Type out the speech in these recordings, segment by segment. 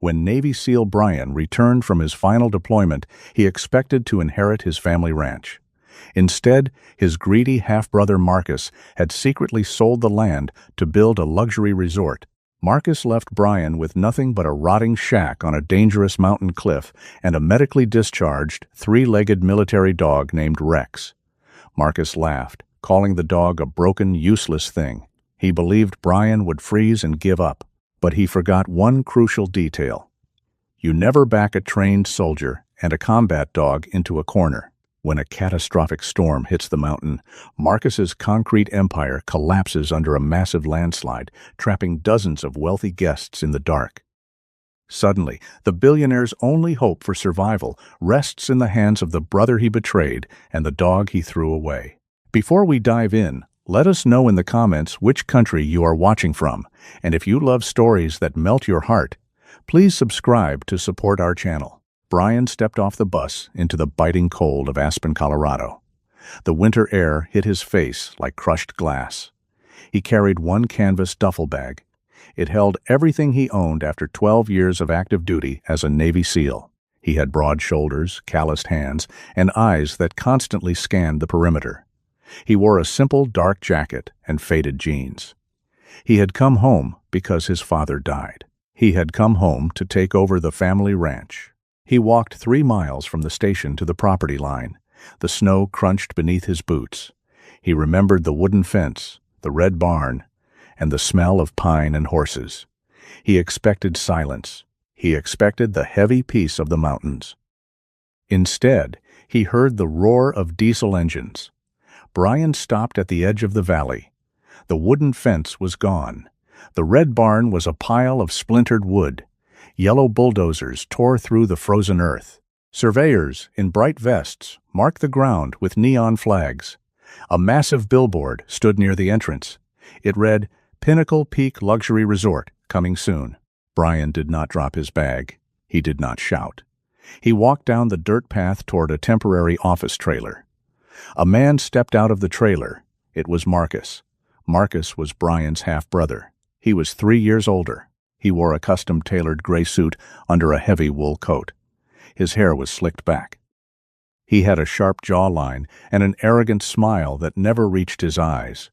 When Navy SEAL Brian returned from his final deployment, he expected to inherit his family ranch. Instead, his greedy half-brother Marcus had secretly sold the land to build a luxury resort. Marcus left Brian with nothing but a rotting shack on a dangerous mountain cliff and a medically discharged, three-legged military dog named Rex. Marcus laughed, calling the dog a broken, useless thing. He believed Brian would freeze and give up, but he forgot one crucial detail. You never back a trained soldier and a combat dog into a corner. When a catastrophic storm hits the mountain, Marcus's concrete empire collapses under a massive landslide, trapping dozens of wealthy guests in the dark. Suddenly, the billionaire's only hope for survival rests in the hands of the brother he betrayed and the dog he threw away. Before we dive in, let us know in the comments which country you are watching from, and if you love stories that melt your heart, please subscribe to support our channel. Brian stepped off the bus into the biting cold of Aspen, Colorado. The winter air hit his face like crushed glass. He carried one canvas duffel bag. It held everything he owned after 12 years of active duty as a Navy SEAL. He had broad shoulders, calloused hands, and eyes that constantly scanned the perimeter. He wore a simple dark jacket and faded jeans. He had come home because his father died. He had come home to take over the family ranch. He walked 3 miles from the station to the property line. The snow crunched beneath his boots. He remembered the wooden fence, the red barn, and the smell of pine and horses. He expected silence. He expected the heavy peace of the mountains. Instead, he heard the roar of diesel engines. Brian stopped at the edge of the valley. The wooden fence was gone. The red barn was a pile of splintered wood. Yellow bulldozers tore through the frozen earth. Surveyors in bright vests marked the ground with neon flags. A massive billboard stood near the entrance. It read, "Pinnacle Peak Luxury Resort, coming soon." Brian did not drop his bag. He did not shout. He walked down the dirt path toward a temporary office trailer. A man stepped out of the trailer. It was Marcus. Marcus was Brian's half-brother. He was 3 years older. He wore a custom-tailored gray suit under a heavy wool coat. His hair was slicked back. He had a sharp jawline and an arrogant smile that never reached his eyes.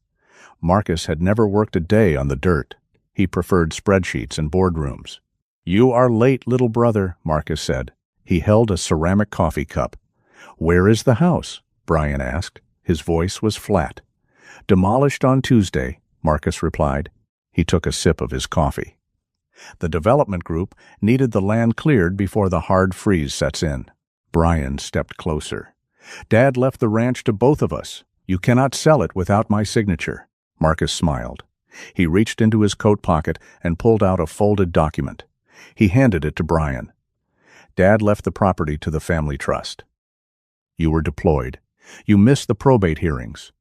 Marcus had never worked a day on the dirt. He preferred spreadsheets and boardrooms. "You are late, little brother," Marcus said. He held a ceramic coffee cup. "Where is the house?" Brian asked. His voice was flat. "Demolished on Tuesday," Marcus replied. He took a sip of his coffee. The development group needed the land cleared before the hard freeze sets in. Brian stepped closer. "Dad left the ranch to both of us. You cannot sell it without my signature." Marcus smiled. He reached into his coat pocket and pulled out a folded document. He handed it to Brian. "Dad left the property to the family trust. You were deployed. You missed the probate hearings.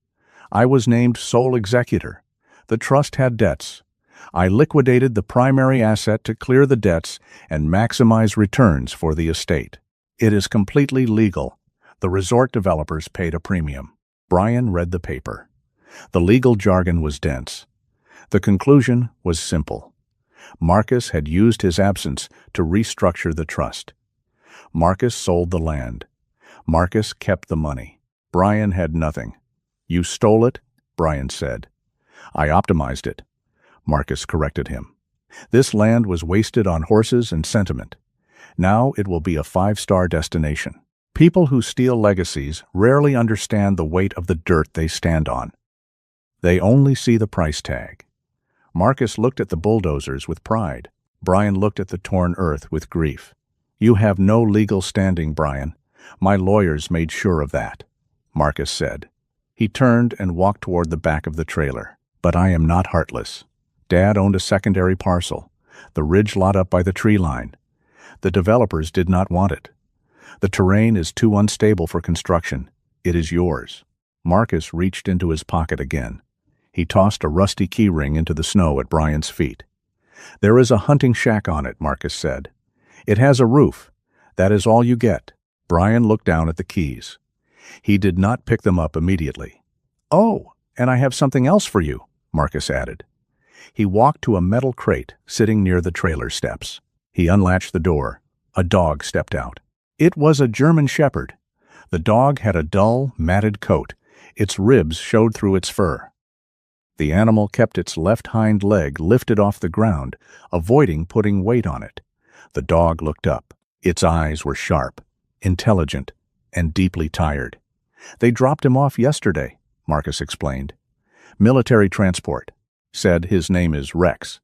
I was named sole executor. The trust had debts. I liquidated the primary asset to clear the debts and maximize returns for the estate. It is completely legal. The resort developers paid a premium." Brian read the paper. The legal jargon was dense. The conclusion was simple. Marcus had used his absence to restructure the trust. Marcus sold the land. Marcus kept the money. Brian had nothing. "You stole it," Brian said. "I optimized it." Marcus corrected him. "This land was wasted on horses and sentiment. Now it will be a 5-star destination." People who steal legacies rarely understand the weight of the dirt they stand on. They only see the price tag. Marcus looked at the bulldozers with pride. Brian looked at the torn earth with grief. "You have no legal standing, Brian. My lawyers made sure of that," Marcus said. He turned and walked toward the back of the trailer. "But I am not heartless. Dad owned a secondary parcel, the ridge lot up by the tree line. The developers did not want it. The terrain is too unstable for construction. It is yours." Marcus reached into his pocket again. He tossed a rusty key ring into the snow at Brian's feet. "There is a hunting shack on it," Marcus said. "It has a roof. That is all you get." Brian looked down at the keys. He did not pick them up immediately. "Oh, and I have something else for you," Marcus added. He walked to a metal crate sitting near the trailer steps. He unlatched the door. A dog stepped out. It was a German Shepherd. The dog had a dull, matted coat. Its ribs showed through its fur. The animal kept its left hind leg lifted off the ground, avoiding putting weight on it. The dog looked up. Its eyes were sharp, intelligent, and deeply tired. "They dropped him off yesterday," Marcus explained. "Military transport. Said his name is Rex.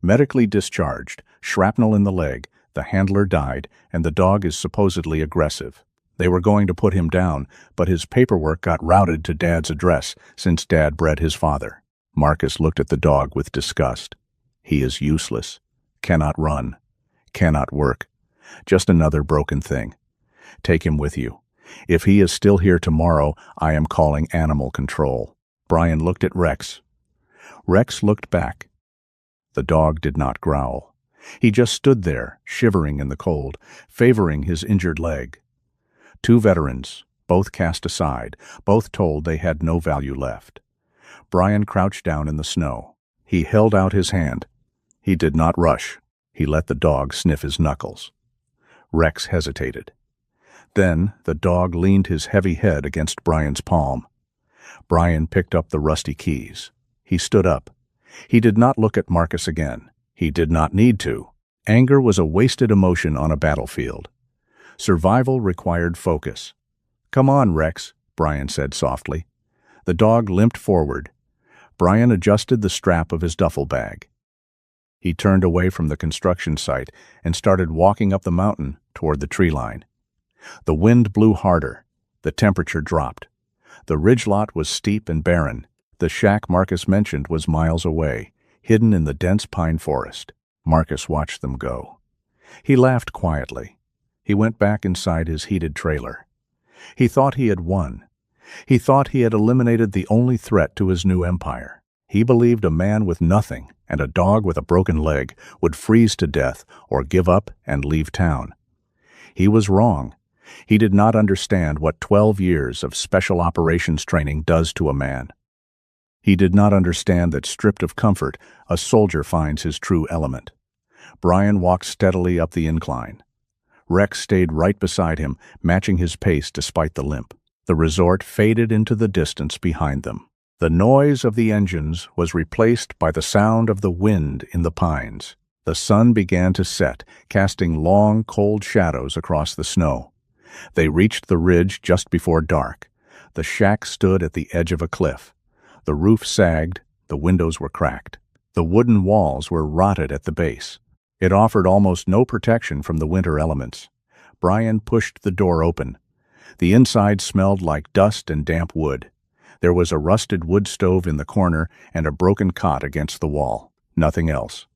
Medically discharged, shrapnel in the leg, the handler died, and the dog is supposedly aggressive. They were going to put him down, but his paperwork got routed to Dad's address since Dad bred his father." Marcus looked at the dog with disgust. "He is useless. Cannot run. Cannot work. Just another broken thing. Take him with you. If he is still here tomorrow, I am calling animal control." Brian looked at Rex. Rex looked back. The dog did not growl. He just stood there, shivering in the cold, favoring his injured leg. Two veterans, both cast aside, both told they had no value left. Brian crouched down in the snow. He held out his hand. He did not rush. He let the dog sniff his knuckles. Rex hesitated. Then the dog leaned his heavy head against Brian's palm. Brian picked up the rusty keys. He stood up. He did not look at Marcus again. He did not need to. Anger was a wasted emotion on a battlefield. Survival required focus. "Come on, Rex," Brian said softly. The dog limped forward. Brian adjusted the strap of his duffel bag. He turned away from the construction site and started walking up the mountain toward the tree line. The wind blew harder. The temperature dropped. The ridge lot was steep and barren. The shack Marcus mentioned was miles away, hidden in the dense pine forest. Marcus watched them go. He laughed quietly. He went back inside his heated trailer. He thought he had won. He thought he had eliminated the only threat to his new empire. He believed a man with nothing and a dog with a broken leg would freeze to death or give up and leave town. He was wrong. He did not understand what 12 years of special operations training does to a man. He did not understand that stripped of comfort, a soldier finds his true element. Brian walked steadily up the incline. Rex stayed right beside him, matching his pace despite the limp. The resort faded into the distance behind them. The noise of the engines was replaced by the sound of the wind in the pines. The sun began to set, casting long, cold shadows across the snow. They reached the ridge just before dark. The shack stood at the edge of a cliff. The roof sagged, the windows were cracked. The wooden walls were rotted at the base. It offered almost no protection from the winter elements. Brian pushed the door open. The inside smelled like dust and damp wood. There was a rusted wood stove in the corner and a broken cot against the wall. Nothing else.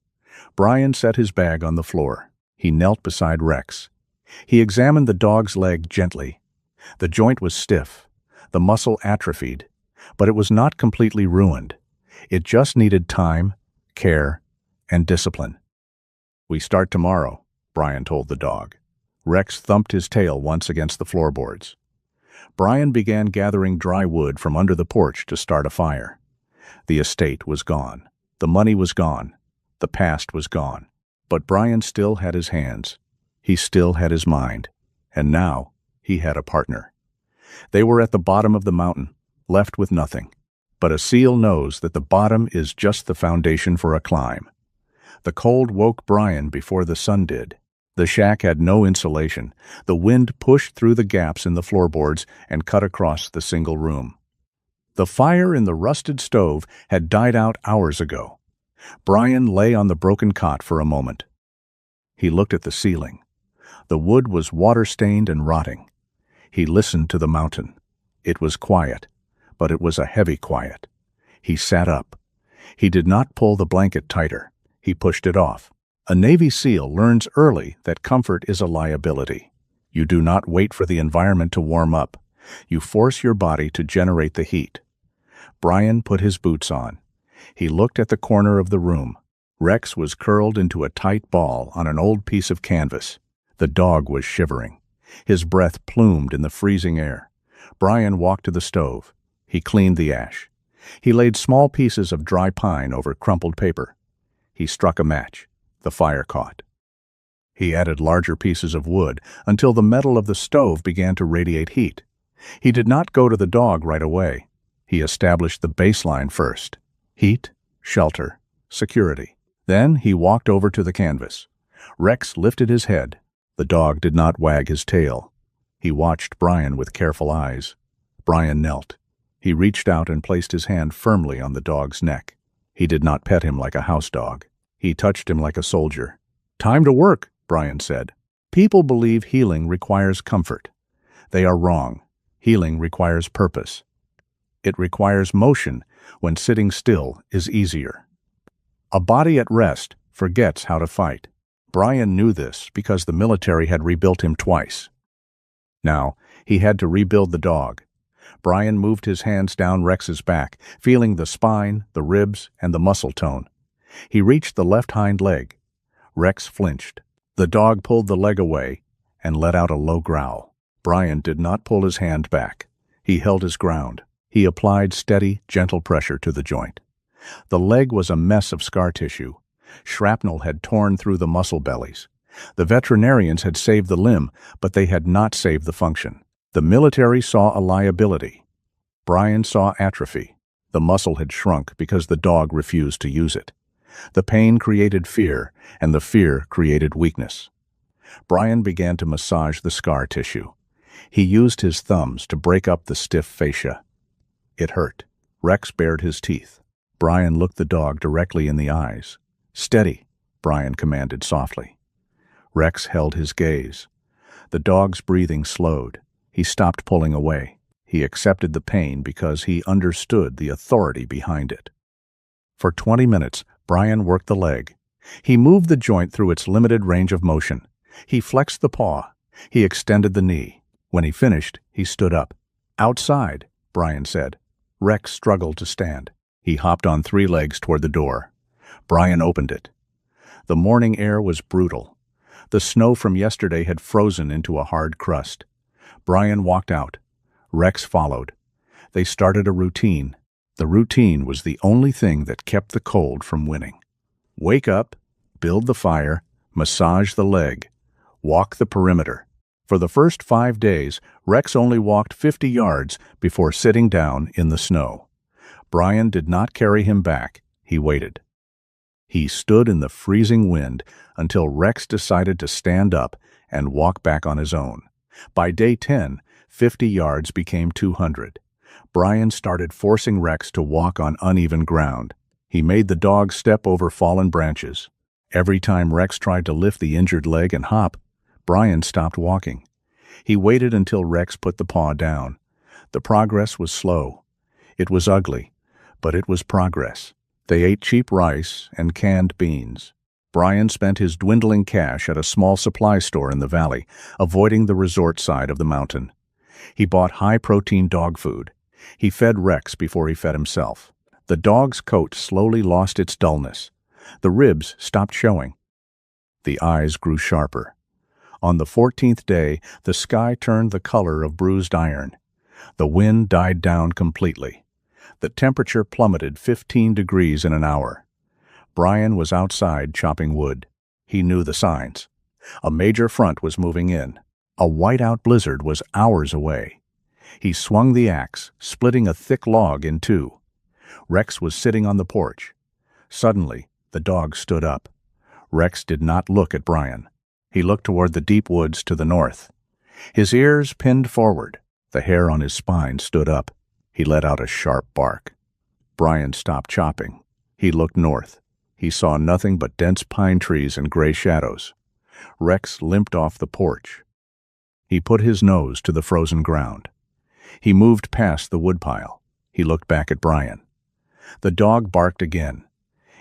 Brian set his bag on the floor. He knelt beside Rex. He examined the dog's leg gently. The joint was stiff, the muscle atrophied, but it was not completely ruined. It just needed time, care, and discipline. "We start tomorrow," Brian told the dog. Rex thumped his tail once against the floorboards. Brian began gathering dry wood from under the porch to start a fire. The estate was gone. The money was gone. The past was gone. But Brian still had his hands. He still had his mind. And now he had a partner. They were at the bottom of the mountain, left with nothing. But a seal knows that the bottom is just the foundation for a climb. The cold woke Brian before the sun did. The shack had no insulation. The wind pushed through the gaps in the floorboards and cut across the single room. The fire in the rusted stove had died out hours ago. Brian lay on the broken cot for a moment. He looked at the ceiling. The wood was water-stained and rotting. He listened to the mountain. It was quiet, but it was a heavy quiet. He sat up. He did not pull the blanket tighter. He pushed it off. A Navy SEAL learns early that comfort is a liability. You do not wait for the environment to warm up. You force your body to generate the heat. Brian put his boots on. He looked at the corner of the room. Rex was curled into a tight ball on an old piece of canvas. The dog was shivering. His breath plumed in the freezing air. Brian walked to the stove. He cleaned the ash. He laid small pieces of dry pine over crumpled paper. He struck a match. The fire caught. He added larger pieces of wood until the metal of the stove began to radiate heat. He did not go to the dog right away. He established the baseline first: heat, shelter, security. Then he walked over to the canvas. Rex lifted his head. The dog did not wag his tail. He watched Brian with careful eyes. Brian knelt. He reached out and placed his hand firmly on the dog's neck. He did not pet him like a house dog. He touched him like a soldier. "Time to work," Brian said. "People believe healing requires comfort. They are wrong. Healing requires purpose. It requires motion when sitting still is easier. A body at rest forgets how to fight." Brian knew this because the military had rebuilt him twice. Now, he had to rebuild the dog. Brian moved his hands down Rex's back, feeling the spine, the ribs, and the muscle tone. He reached the left hind leg. Rex flinched. The dog pulled the leg away and let out a low growl. Brian did not pull his hand back. He held his ground. He applied steady, gentle pressure to the joint. The leg was a mess of scar tissue. Shrapnel had torn through the muscle bellies. The veterinarians had saved the limb, but they had not saved the function. The military saw a liability. Brian saw atrophy. The muscle had shrunk because the dog refused to use it. The pain created fear, and the fear created weakness. Brian began to massage the scar tissue. He used his thumbs to break up the stiff fascia. It hurt. Rex bared his teeth. Brian looked the dog directly in the eyes. "Steady," Brian commanded softly. Rex held his gaze. The dog's breathing slowed. He stopped pulling away. He accepted the pain because he understood the authority behind it. For 20 minutes, Brian worked the leg. He moved the joint through its limited range of motion. He flexed the paw. He extended the knee. When he finished, he stood up. "Outside," Brian said. Rex struggled to stand. He hopped on 3 legs toward the door. Brian opened it. The morning air was brutal. The snow from yesterday had frozen into a hard crust. Brian walked out. Rex followed. They started a routine. The routine was the only thing that kept the cold from winning. Wake up, build the fire, massage the leg, walk the perimeter. For the first 5 days, Rex only walked 50 yards before sitting down in the snow. Brian did not carry him back. He waited. He stood in the freezing wind until Rex decided to stand up and walk back on his own. By day 10, 50 yards became 200. Brian started forcing Rex to walk on uneven ground. He made the dog step over fallen branches. Every time Rex tried to lift the injured leg and hop, Brian stopped walking. He waited until Rex put the paw down. The progress was slow. It was ugly, but it was progress. They ate cheap rice and canned beans. Brian spent his dwindling cash at a small supply store in the valley, avoiding the resort side of the mountain. He bought high-protein dog food. He fed Rex before he fed himself. The dog's coat slowly lost its dullness. The ribs stopped showing. The eyes grew sharper. On the 14th day, the sky turned the color of bruised iron. The wind died down completely. The temperature plummeted 15 degrees in an hour. Brian was outside chopping wood. He knew the signs. A major front was moving in. A whiteout blizzard was hours away. He swung the axe, splitting a thick log in 2. Rex was sitting on the porch. Suddenly, the dog stood up. Rex did not look at Brian. He looked toward the deep woods to the north. His ears pinned forward. The hair on his spine stood up. He let out a sharp bark. Brian stopped chopping. He looked north. He saw nothing but dense pine trees and gray shadows. Rex limped off the porch. He put his nose to the frozen ground. He moved past the woodpile. He looked back at Brian. The dog barked again.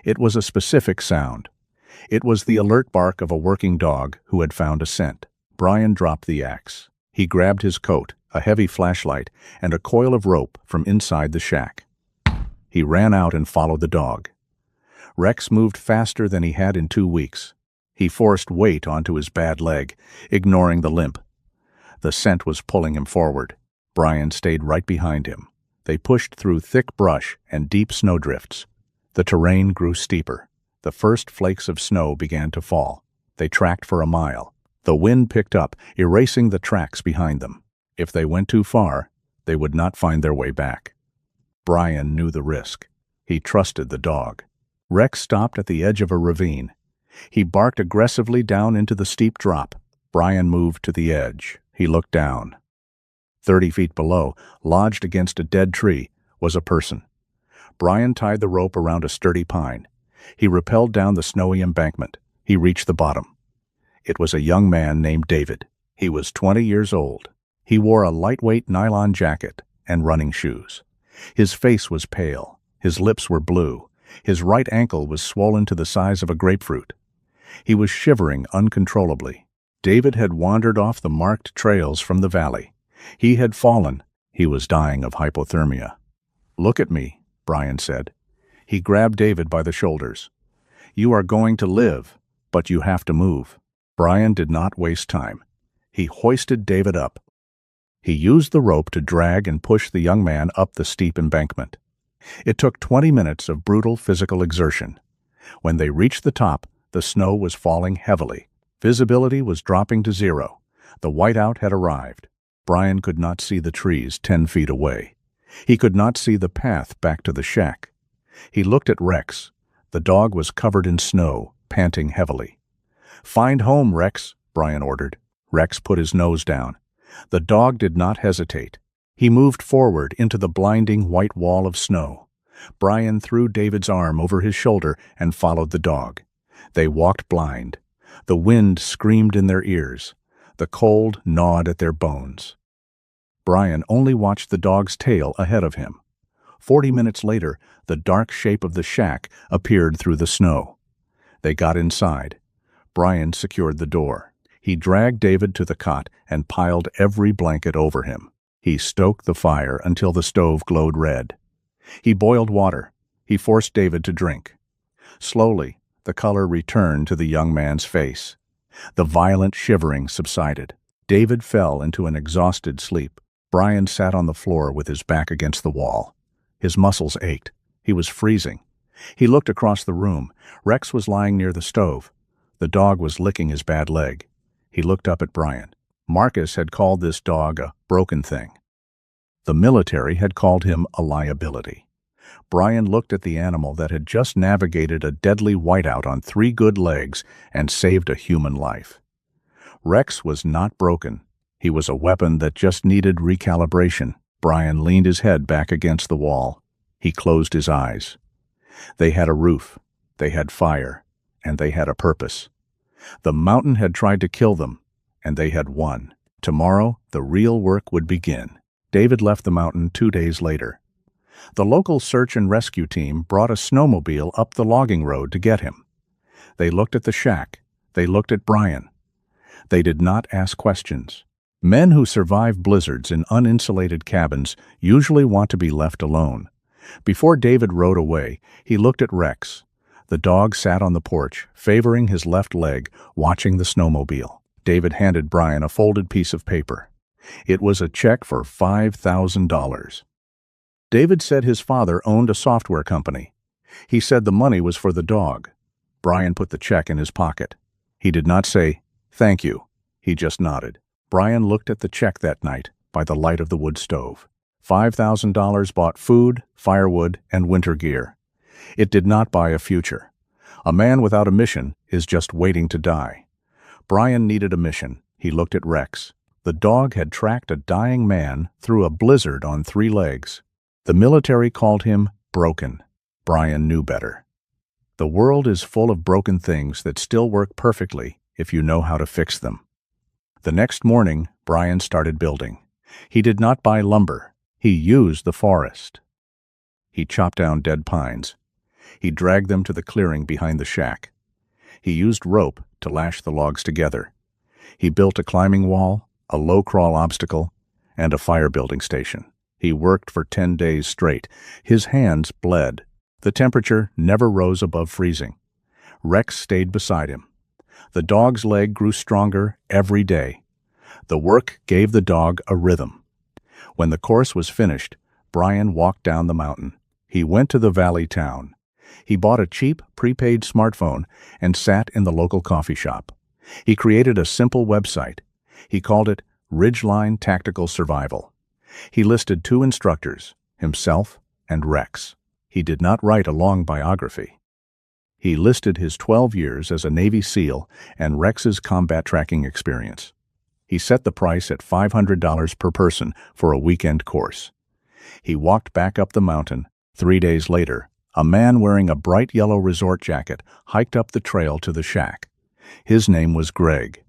It was a specific sound. It was the alert bark of a working dog who had found a scent. Brian dropped the axe. He grabbed his coat, a heavy flashlight, and a coil of rope from inside the shack. He ran out and followed the dog. Rex moved faster than he had in 2 weeks. He forced weight onto his bad leg, ignoring the limp. The scent was pulling him forward. Brian stayed right behind him. They pushed through thick brush and deep snowdrifts. The terrain grew steeper. The first flakes of snow began to fall. They tracked for a mile. The wind picked up, erasing the tracks behind them. If they went too far, they would not find their way back. Brian knew the risk. He trusted the dog. Rex stopped at the edge of a ravine. He barked aggressively down into the steep drop. Brian moved to the edge. He looked down. 30 feet below, lodged against a dead tree, was a person. Brian tied the rope around a sturdy pine. He rappelled down the snowy embankment. He reached the bottom. It was a young man named David. He was 20 years old. He wore a lightweight nylon jacket and running shoes. His face was pale. His lips were blue. His right ankle was swollen to the size of a grapefruit. He was shivering uncontrollably. David had wandered off the marked trails from the valley. He had fallen. He was dying of hypothermia. "Look at me," Brian said. He grabbed David by the shoulders. "You are going to live, but you have to move." Brian did not waste time. He hoisted David up. He used the rope to drag and push the young man up the steep embankment. It took 20 minutes of brutal physical exertion. When they reached the top, the snow was falling heavily. Visibility was dropping to zero. The whiteout had arrived. Brian could not see the trees 10 feet away. He could not see the path back to the shack. He looked at Rex. The dog was covered in snow, panting heavily. "Find home, Rex," Brian ordered. Rex put his nose down. The dog did not hesitate. He moved forward into the blinding white wall of snow. Brian threw David's arm over his shoulder and followed the dog. They walked blind. The wind screamed in their ears. The cold gnawed at their bones. Brian only watched the dog's tail ahead of him. 40 minutes later, the dark shape of the shack appeared through the snow. They got inside. Brian secured the door. He dragged David to the cot and piled every blanket over him. He stoked the fire until the stove glowed red. He boiled water. He forced David to drink. Slowly, the color returned to the young man's face. The violent shivering subsided. David fell into an exhausted sleep. Brian sat on the floor with his back against the wall. His muscles ached. He was freezing. He looked across the room. Rex was lying near the stove. The dog was licking his bad leg. He looked up at Brian. Marcus had called this dog a broken thing. The military had called him a liability. Brian looked at the animal that had just navigated a deadly whiteout on 3 good legs and saved a human life. Rex was not broken. He was a weapon that just needed recalibration. Brian leaned his head back against the wall. He closed his eyes. They had a roof. They had fire. And they had a purpose. The mountain had tried to kill them, and they had won. Tomorrow, the real work would begin. David left the mountain 2 days later. The local search and rescue team brought a snowmobile up the logging road to get him. They looked at the shack. They looked at Brian. They did not ask questions. Men who survive blizzards in uninsulated cabins usually want to be left alone. Before David rode away, he looked at Rex. The dog sat on the porch, favoring his left leg, watching the snowmobile. David handed Brian a folded piece of paper. It was a check for $5,000. David said his father owned a software company. He said the money was for the dog. Brian put the check in his pocket. He did not say, "Thank you." He just nodded. Brian looked at the check that night by the light of the wood stove. $5,000 bought food, firewood, and winter gear. It did not buy a future. A man without a mission is just waiting to die. Brian needed a mission. He looked at Rex. The dog had tracked a dying man through a blizzard on 3 legs. The military called him broken. Brian knew better. The world is full of broken things that still work perfectly if you know how to fix them. The next morning, Brian started building. He did not buy lumber. He used the forest. He chopped down dead pines. He dragged them to the clearing behind the shack. He used rope to lash the logs together. He built a climbing wall, a low-crawl obstacle, and a fire-building station. He worked for 10 days straight. His hands bled. The temperature never rose above freezing. Rex stayed beside him. The dog's leg grew stronger every day. The work gave the dog a rhythm. When the course was finished, Brian walked down the mountain. He went to the valley town. He bought a cheap, prepaid smartphone and sat in the local coffee shop. He created a simple website. He called it Ridgeline Tactical Survival. He listed 2 instructors, himself and Rex. He did not write a long biography. He listed his 12 years as a Navy SEAL and Rex's combat tracking experience. He set the price at $500 per person for a weekend course. He walked back up the mountain. 3 days later, a man wearing a bright yellow resort jacket hiked up the trail to the shack. His name was Greg.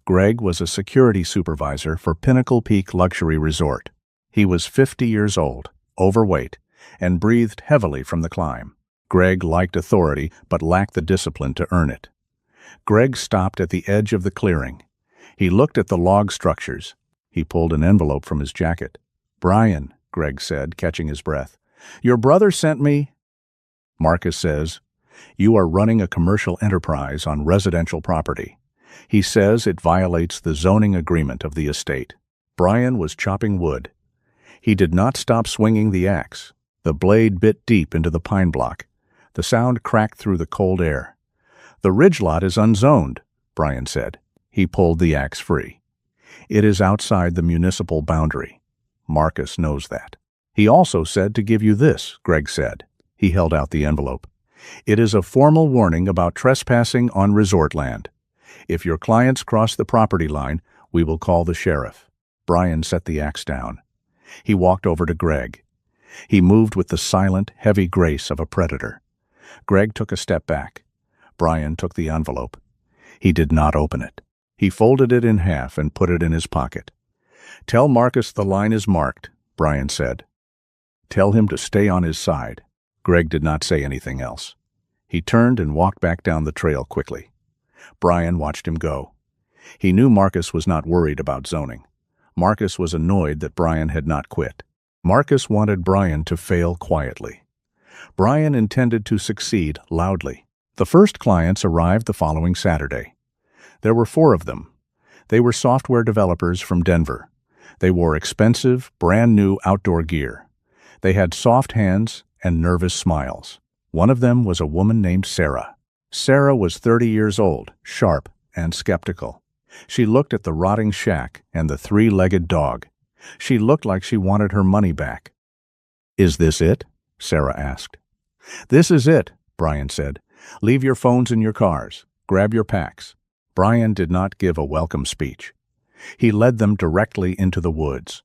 Greg was a security supervisor for Pinnacle Peak Luxury Resort. He was 50 years old, overweight, and breathed heavily from the climb. Greg liked authority but lacked the discipline to earn it. Greg stopped at the edge of the clearing. He looked at the log structures. He pulled an envelope from his jacket. "Brian," Greg said, catching his breath, "your brother sent me." Marcus says, "You are running a commercial enterprise on residential property." He says it violates the zoning agreement of the estate. Brian was chopping wood. He did not stop swinging the axe. The blade bit deep into the pine block. The sound cracked through the cold air. "The ridge lot is unzoned," Brian said. He pulled the axe free. "It is outside the municipal boundary. Marcus knows that." "He also said to give you this," Greg said. He held out the envelope. "It is a formal warning about trespassing on resort land. If your clients cross the property line, we will call the sheriff." Brian set the axe down. He walked over to Greg. He moved with the silent, heavy grace of a predator. Greg took a step back. Brian took the envelope. He did not open it. He folded it in half and put it in his pocket. "Tell Marcus the line is marked," Brian said. "Tell him to stay on his side." Greg did not say anything else. He turned and walked back down the trail quickly. Brian watched him go. He knew Marcus was not worried about zoning. Marcus was annoyed that Brian had not quit. Marcus wanted Brian to fail quietly. Brian intended to succeed loudly. The first clients arrived the following Saturday. There were 4 of them. They were software developers from Denver. They wore expensive, brand-new outdoor gear. They had soft hands and nervous smiles. One of them was a woman named Sarah. Sarah was 30 years old, sharp and skeptical. She looked at the rotting shack and the 3-legged dog. She looked like she wanted her money back. "Is this it?" Sarah asked. "This is it," Brian said. "Leave your phones in your cars. Grab your packs." Brian did not give a welcome speech. He led them directly into the woods.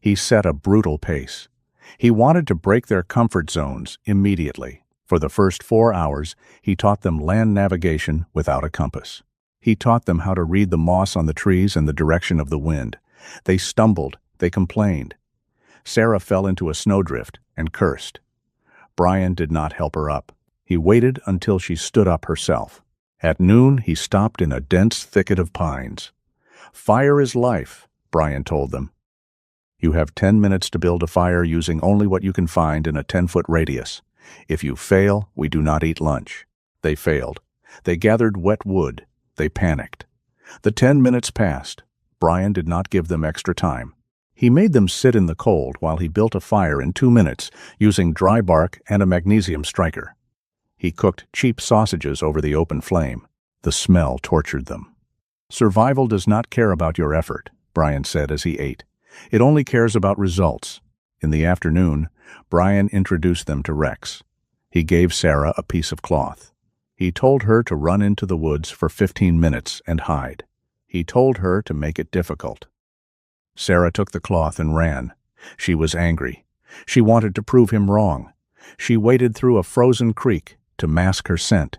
He set a brutal pace. He wanted to break their comfort zones immediately. For the first 4 hours, he taught them land navigation without a compass. He taught them how to read the moss on the trees and the direction of the wind. They stumbled, they complained. Sarah fell into a snowdrift and cursed. Brian did not help her up. He waited until she stood up herself. At noon, he stopped in a dense thicket of pines. "Fire is life," Brian told them. "You have 10 minutes to build a fire using only what you can find in a 10-foot radius. If you fail, we do not eat lunch." They failed. They gathered wet wood. They panicked. The 10 minutes passed. Brian did not give them extra time. He made them sit in the cold while he built a fire in 2 minutes using dry bark and a magnesium striker. He cooked cheap sausages over the open flame. The smell tortured them. "Survival does not care about your effort," Brian said as he ate. "It only cares about results." In the afternoon, Brian introduced them to Rex. He gave Sarah a piece of cloth. He told her to run into the woods for 15 minutes and hide. He told her to make it difficult. Sarah took the cloth and ran. She was angry. She wanted to prove him wrong. She waded through a frozen creek to mask her scent.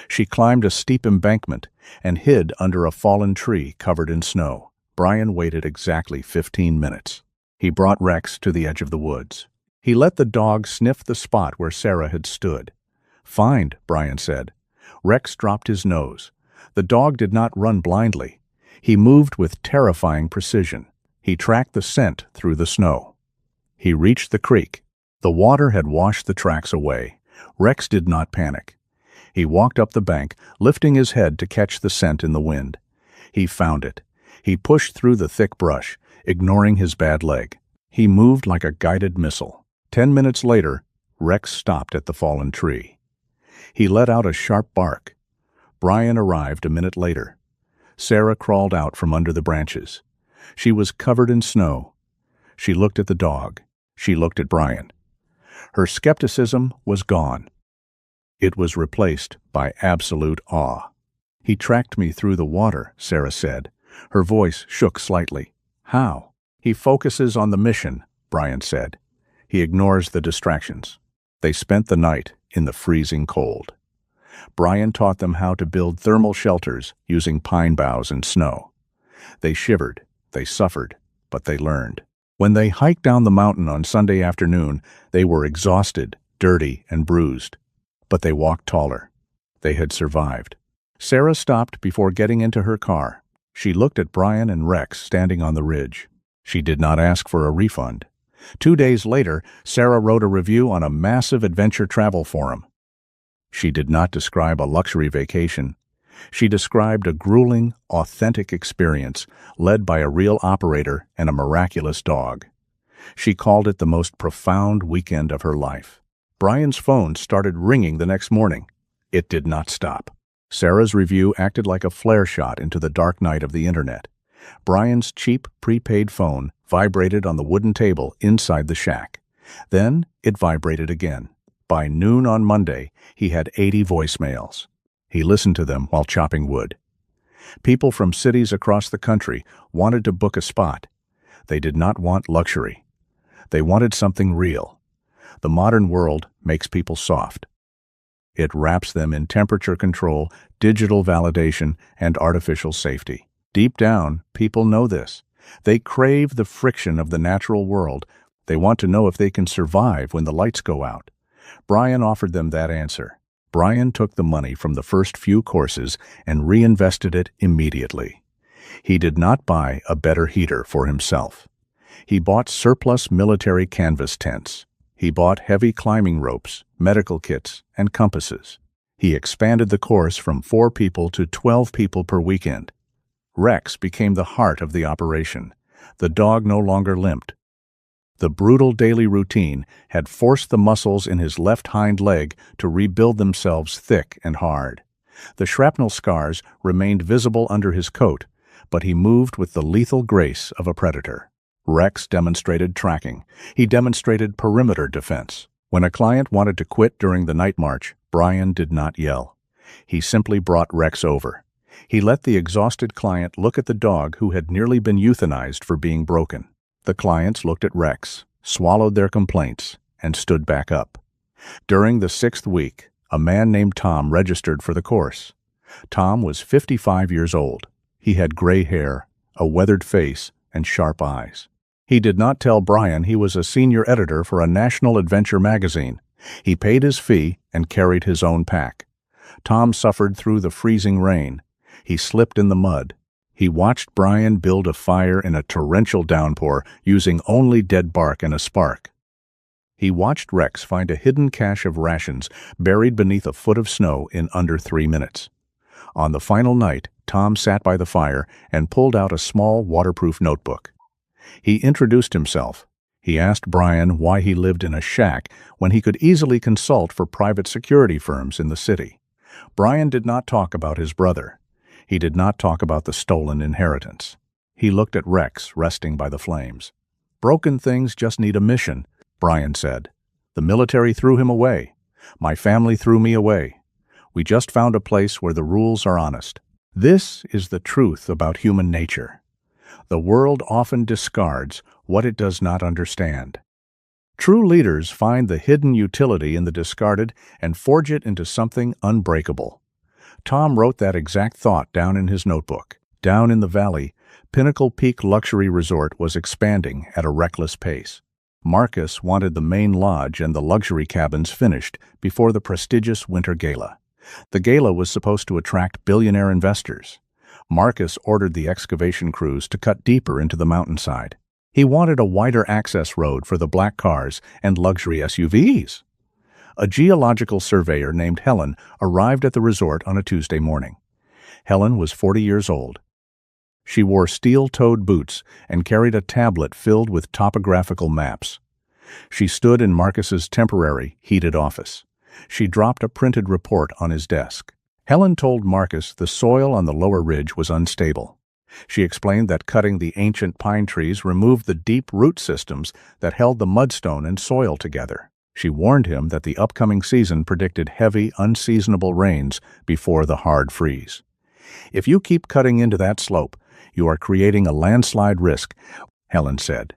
She climbed a steep embankment and hid under a fallen tree covered in snow. Brian waited exactly 15 minutes. He brought Rex to the edge of the woods. He let the dog sniff the spot where Sarah had stood. "Find," Brian said. Rex dropped his nose. The dog did not run blindly. He moved with terrifying precision. He tracked the scent through the snow. He reached the creek. The water had washed the tracks away. Rex did not panic. He walked up the bank, lifting his head to catch the scent in the wind. He found it. He pushed through the thick brush, ignoring his bad leg. He moved like a guided missile. 10 minutes later, Rex stopped at the fallen tree. He let out a sharp bark. Brian arrived a minute later. Sarah crawled out from under the branches. She was covered in snow. She looked at the dog. She looked at Brian. Her skepticism was gone. It was replaced by absolute awe. "He tracked me through the water," Sarah said. Her voice shook slightly. "How?" "He focuses on the mission," Brian said. "He ignores the distractions." They spent the night in the freezing cold. Brian taught them how to build thermal shelters using pine boughs and snow. They shivered, they suffered, but they learned. When they hiked down the mountain on Sunday afternoon, they were exhausted, dirty, and bruised. But they walked taller. They had survived. Sarah stopped before getting into her car. She looked at Brian and Rex standing on the ridge. She did not ask for a refund. 2 days later, Sarah wrote a review on a massive adventure travel forum. She did not describe a luxury vacation. She described a grueling, authentic experience led by a real operator and a miraculous dog. She called it the most profound weekend of her life. Brian's phone started ringing the next morning. It did not stop. Sarah's review acted like a flare shot into the dark night of the internet. Brian's cheap, prepaid phone vibrated on the wooden table inside the shack. Then it vibrated again. By noon on Monday, he had 80 voicemails. He listened to them while chopping wood. People from cities across the country wanted to book a spot. They did not want luxury. They wanted something real. The modern world makes people soft. It wraps them in temperature control, digital validation, and artificial safety. Deep down, people know this. They crave the friction of the natural world. They want to know if they can survive when the lights go out. Brian offered them that answer. Brian took the money from the first few courses and reinvested it immediately. He did not buy a better heater for himself. He bought surplus military canvas tents. He bought heavy climbing ropes, medical kits, and compasses. He expanded the course from 4 people to 12 people per weekend. Rex became the heart of the operation. The dog no longer limped. The brutal daily routine had forced the muscles in his left hind leg to rebuild themselves thick and hard. The shrapnel scars remained visible under his coat, but he moved with the lethal grace of a predator. Rex demonstrated tracking. He demonstrated perimeter defense. When a client wanted to quit during the night march, Brian did not yell. He simply brought Rex over. He let the exhausted client look at the dog who had nearly been euthanized for being broken. The clients looked at Rex, swallowed their complaints, and stood back up. During the 6th week, a man named Tom registered for the course. Tom was 55 years old. He had gray hair, a weathered face, and sharp eyes. He did not tell Brian he was a senior editor for a national adventure magazine. He paid his fee and carried his own pack. Tom suffered through the freezing rain. He slipped in the mud. He watched Brian build a fire in a torrential downpour using only dead bark and a spark. He watched Rex find a hidden cache of rations buried beneath a foot of snow in under 3 minutes. On the final night, Tom sat by the fire and pulled out a small waterproof notebook. He introduced himself. He asked Brian why he lived in a shack when he could easily consult for private security firms in the city. Brian did not talk about his brother. He did not talk about the stolen inheritance. He looked at Rex resting by the flames. "Broken things just need a mission," Brian said. "The military threw him away. My family threw me away. We just found a place where the rules are honest." This is the truth about human nature. The world often discards what it does not understand. True leaders find the hidden utility in the discarded and forge it into something unbreakable. Tom wrote that exact thought down in his notebook. Down in the valley, Pinnacle Peak Luxury Resort was expanding at a reckless pace. Marcus wanted the main lodge and the luxury cabins finished before the prestigious winter gala. The gala was supposed to attract billionaire investors. Marcus ordered the excavation crews to cut deeper into the mountainside. He wanted a wider access road for the black cars and luxury SUVs. A geological surveyor named Helen arrived at the resort on a Tuesday morning. Helen was 40 years old. She wore steel-toed boots and carried a tablet filled with topographical maps. She stood in Marcus's temporary, heated office. She dropped a printed report on his desk. Helen told Marcus the soil on the lower ridge was unstable. She explained that cutting the ancient pine trees removed the deep root systems that held the mudstone and soil together. She warned him that the upcoming season predicted heavy, unseasonable rains before the hard freeze. "If you keep cutting into that slope, you are creating a landslide risk," Helen said.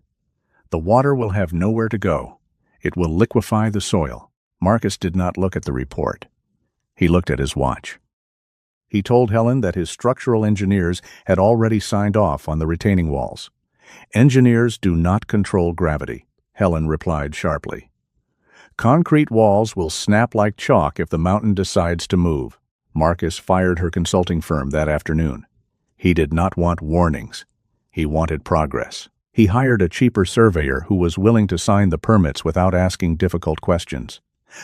"The water will have nowhere to go. It will liquefy the soil." Marcus did not look at the report. He looked at his watch. He told Helen that his structural engineers had already signed off on the retaining walls. "Engineers do not control gravity," Helen replied sharply. "Concrete walls will snap like chalk if the mountain decides to move." Marcus fired her consulting firm that afternoon. He did not want warnings. He wanted progress. He hired a cheaper surveyor who was willing to sign the permits without asking difficult questions.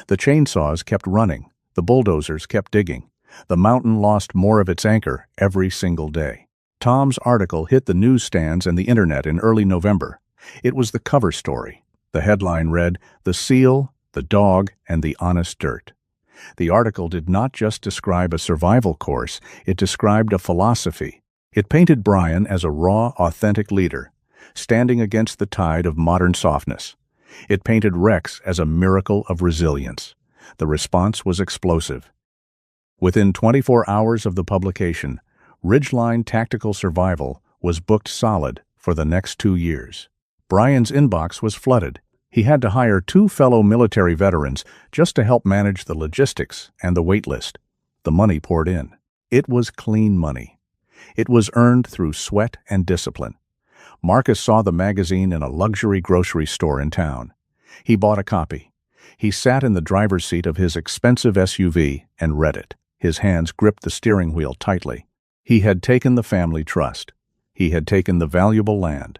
The chainsaws kept running. The bulldozers kept digging. The mountain lost more of its anchor every single day. Tom's article hit the newsstands and the internet in early November. It was the cover story. The headline read, "The Seal, the Dog, and the Honest Dirt." The article did not just describe a survival course, it described a philosophy. It painted Brian as a raw, authentic leader, standing against the tide of modern softness. It painted Rex as a miracle of resilience. The response was explosive. Within 24 hours of the publication, Ridgeline Tactical Survival was booked solid for the next 2 years. Brian's inbox was flooded. He had to hire 2 fellow military veterans just to help manage the logistics and the wait list. The money poured in. It was clean money. It was earned through sweat and discipline. Marcus saw the magazine in a luxury grocery store in town. He bought a copy. He sat in the driver's seat of his expensive SUV and read it. His hands gripped the steering wheel tightly. He had taken the family trust. He had taken the valuable land.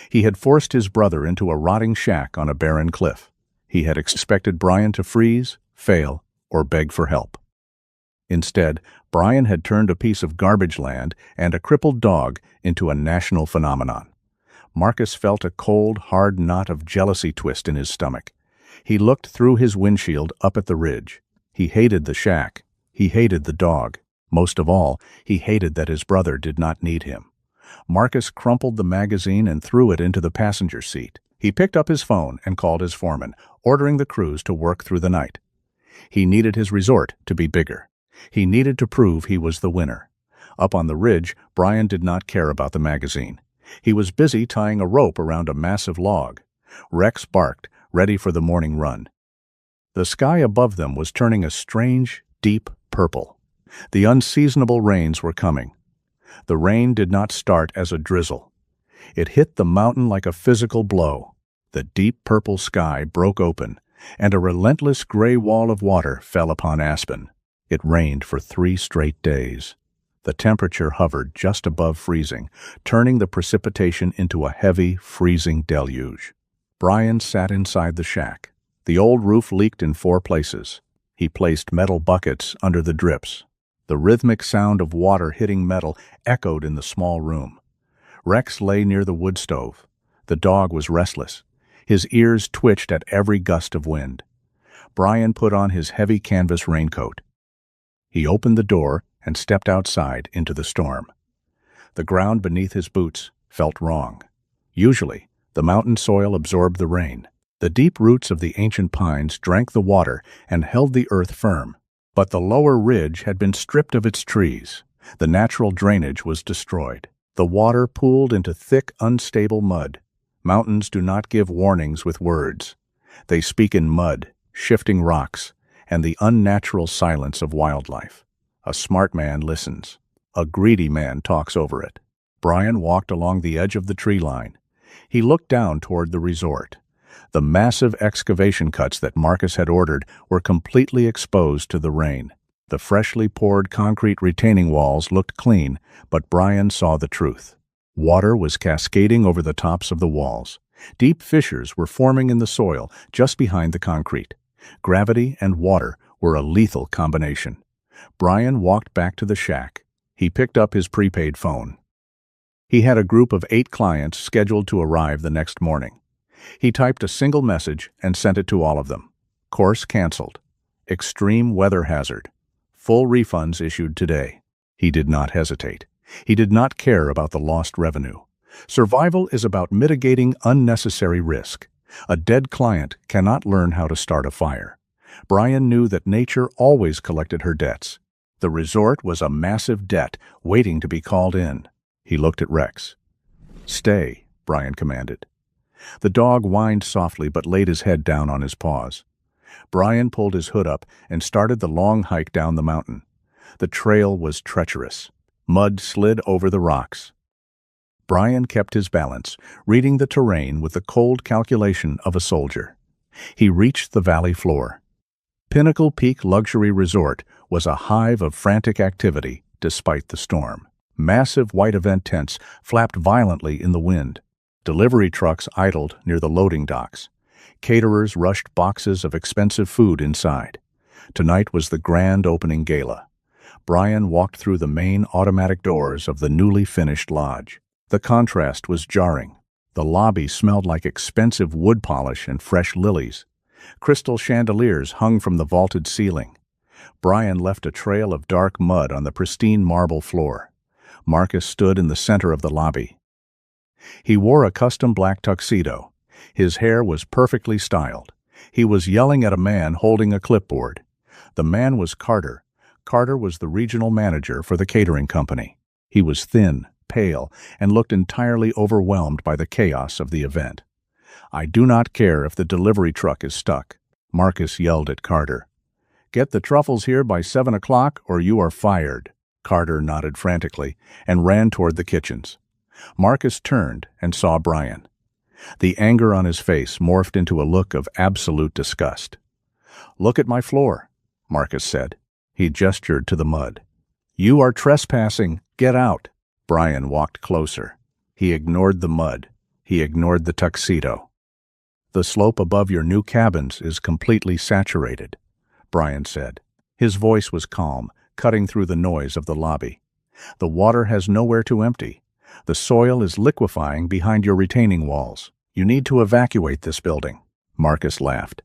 He had forced his brother into a rotting shack on a barren cliff. He had expected Brian to freeze, fail, or beg for help. Instead, Brian had turned a piece of garbage land and a crippled dog into a national phenomenon. Marcus felt a cold, hard knot of jealousy twist in his stomach. He looked through his windshield up at the ridge. He hated the shack. He hated the dog. Most of all, he hated that his brother did not need him. Marcus crumpled the magazine and threw it into the passenger seat. He picked up his phone and called his foreman, ordering the crews to work through the night. He needed his resort to be bigger. He needed to prove he was the winner. Up on the ridge, Brian did not care about the magazine. He was busy tying a rope around a massive log. Rex barked, ready for the morning run. The sky above them was turning a strange, deep purple. The unseasonable rains were coming. The rain did not start as a drizzle. It hit the mountain like a physical blow. The deep purple sky broke open, and a relentless gray wall of water fell upon Aspen. It rained for 3 straight days. The temperature hovered just above freezing, turning the precipitation into a heavy, freezing deluge. Brian sat inside the shack. The old roof leaked in 4 places. He placed metal buckets under the drips. The rhythmic sound of water hitting metal echoed in the small room. Rex lay near the wood stove. The dog was restless. His ears twitched at every gust of wind. Brian put on his heavy canvas raincoat. He opened the door and stepped outside into the storm. The ground beneath his boots felt wrong. Usually, the mountain soil absorbed the rain. The deep roots of the ancient pines drank the water and held the earth firm. But the lower ridge had been stripped of its trees. The natural drainage was destroyed. The water pooled into thick, unstable mud. Mountains do not give warnings with words. They speak in mud, shifting rocks, and the unnatural silence of wildlife. A smart man listens. A greedy man talks over it. Brian walked along the edge of the tree line. He looked down toward the resort. The massive excavation cuts that Marcus had ordered were completely exposed to the rain. The freshly poured concrete retaining walls looked clean, but Brian saw the truth. Water was cascading over the tops of the walls. Deep fissures were forming in the soil just behind the concrete. Gravity and water were a lethal combination. Brian walked back to the shack. He picked up his prepaid phone. He had a group of 8 clients scheduled to arrive the next morning. He typed a single message and sent it to all of them. Course canceled. Extreme weather hazard. Full refunds issued today. He did not hesitate. He did not care about the lost revenue. Survival is about mitigating unnecessary risk. A dead client cannot learn how to start a fire. Brian knew that nature always collected her debts. The resort was a massive debt waiting to be called in. He looked at Rex. "Stay," Brian commanded. The dog whined softly but laid his head down on his paws. Brian pulled his hood up and started the long hike down the mountain. The trail was treacherous. Mud slid over the rocks. Brian kept his balance, reading the terrain with the cold calculation of a soldier. He reached the valley floor. Pinnacle Peak Luxury Resort was a hive of frantic activity despite the storm. Massive white event tents flapped violently in the wind. Delivery trucks idled near the loading docks. Caterers rushed boxes of expensive food inside. Tonight was the grand opening gala. Brian walked through the main automatic doors of the newly finished lodge. The contrast was jarring. The lobby smelled like expensive wood polish and fresh lilies. Crystal chandeliers hung from the vaulted ceiling. Brian left a trail of dark mud on the pristine marble floor. Marcus stood in the center of the lobby. He wore a custom black tuxedo. His hair was perfectly styled. He was yelling at a man holding a clipboard. The man was Carter. Carter was the regional manager for the catering company. He was thin, pale, and looked entirely overwhelmed by the chaos of the event. "I do not care if the delivery truck is stuck," Marcus yelled at Carter. "Get the truffles here by 7 o'clock or you are fired." Carter nodded frantically and ran toward the kitchens. Marcus turned and saw Brian. The anger on his face morphed into a look of absolute disgust. "Look at my floor," Marcus said. He gestured to the mud. "You are trespassing. Get out." Brian walked closer. He ignored the mud. He ignored the tuxedo. "The slope above your new cabins is completely saturated," Brian said. His voice was calm, cutting through the noise of the lobby. "The water has nowhere to empty. The soil is liquefying behind your retaining walls. You need to evacuate this building." Marcus laughed.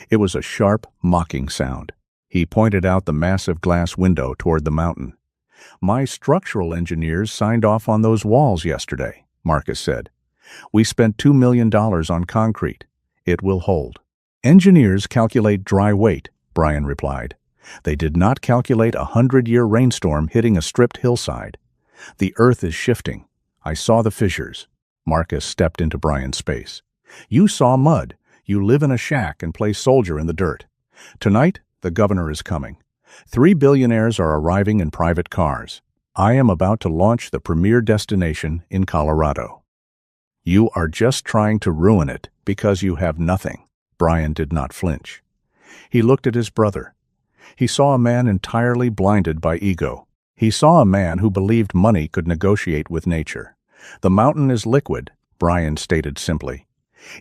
It was a sharp, mocking sound. He pointed out the massive glass window toward the mountain. "My structural engineers signed off on those walls yesterday," Marcus said. "We spent $2 million on concrete. It will hold." "Engineers calculate dry weight," Brian replied. "They did not calculate a 100-year rainstorm hitting a stripped hillside. The earth is shifting. I saw the fissures." Marcus stepped into Brian's space. "You saw mud. You live in a shack and play soldier in the dirt. Tonight, the governor is coming. 3 billionaires are arriving in private cars. I am about to launch the premier destination in Colorado. You are just trying to ruin it because you have nothing." Brian did not flinch. He looked at his brother. He saw a man entirely blinded by ego. He saw a man who believed money could negotiate with nature. "The mountain is liquid," Brian stated simply.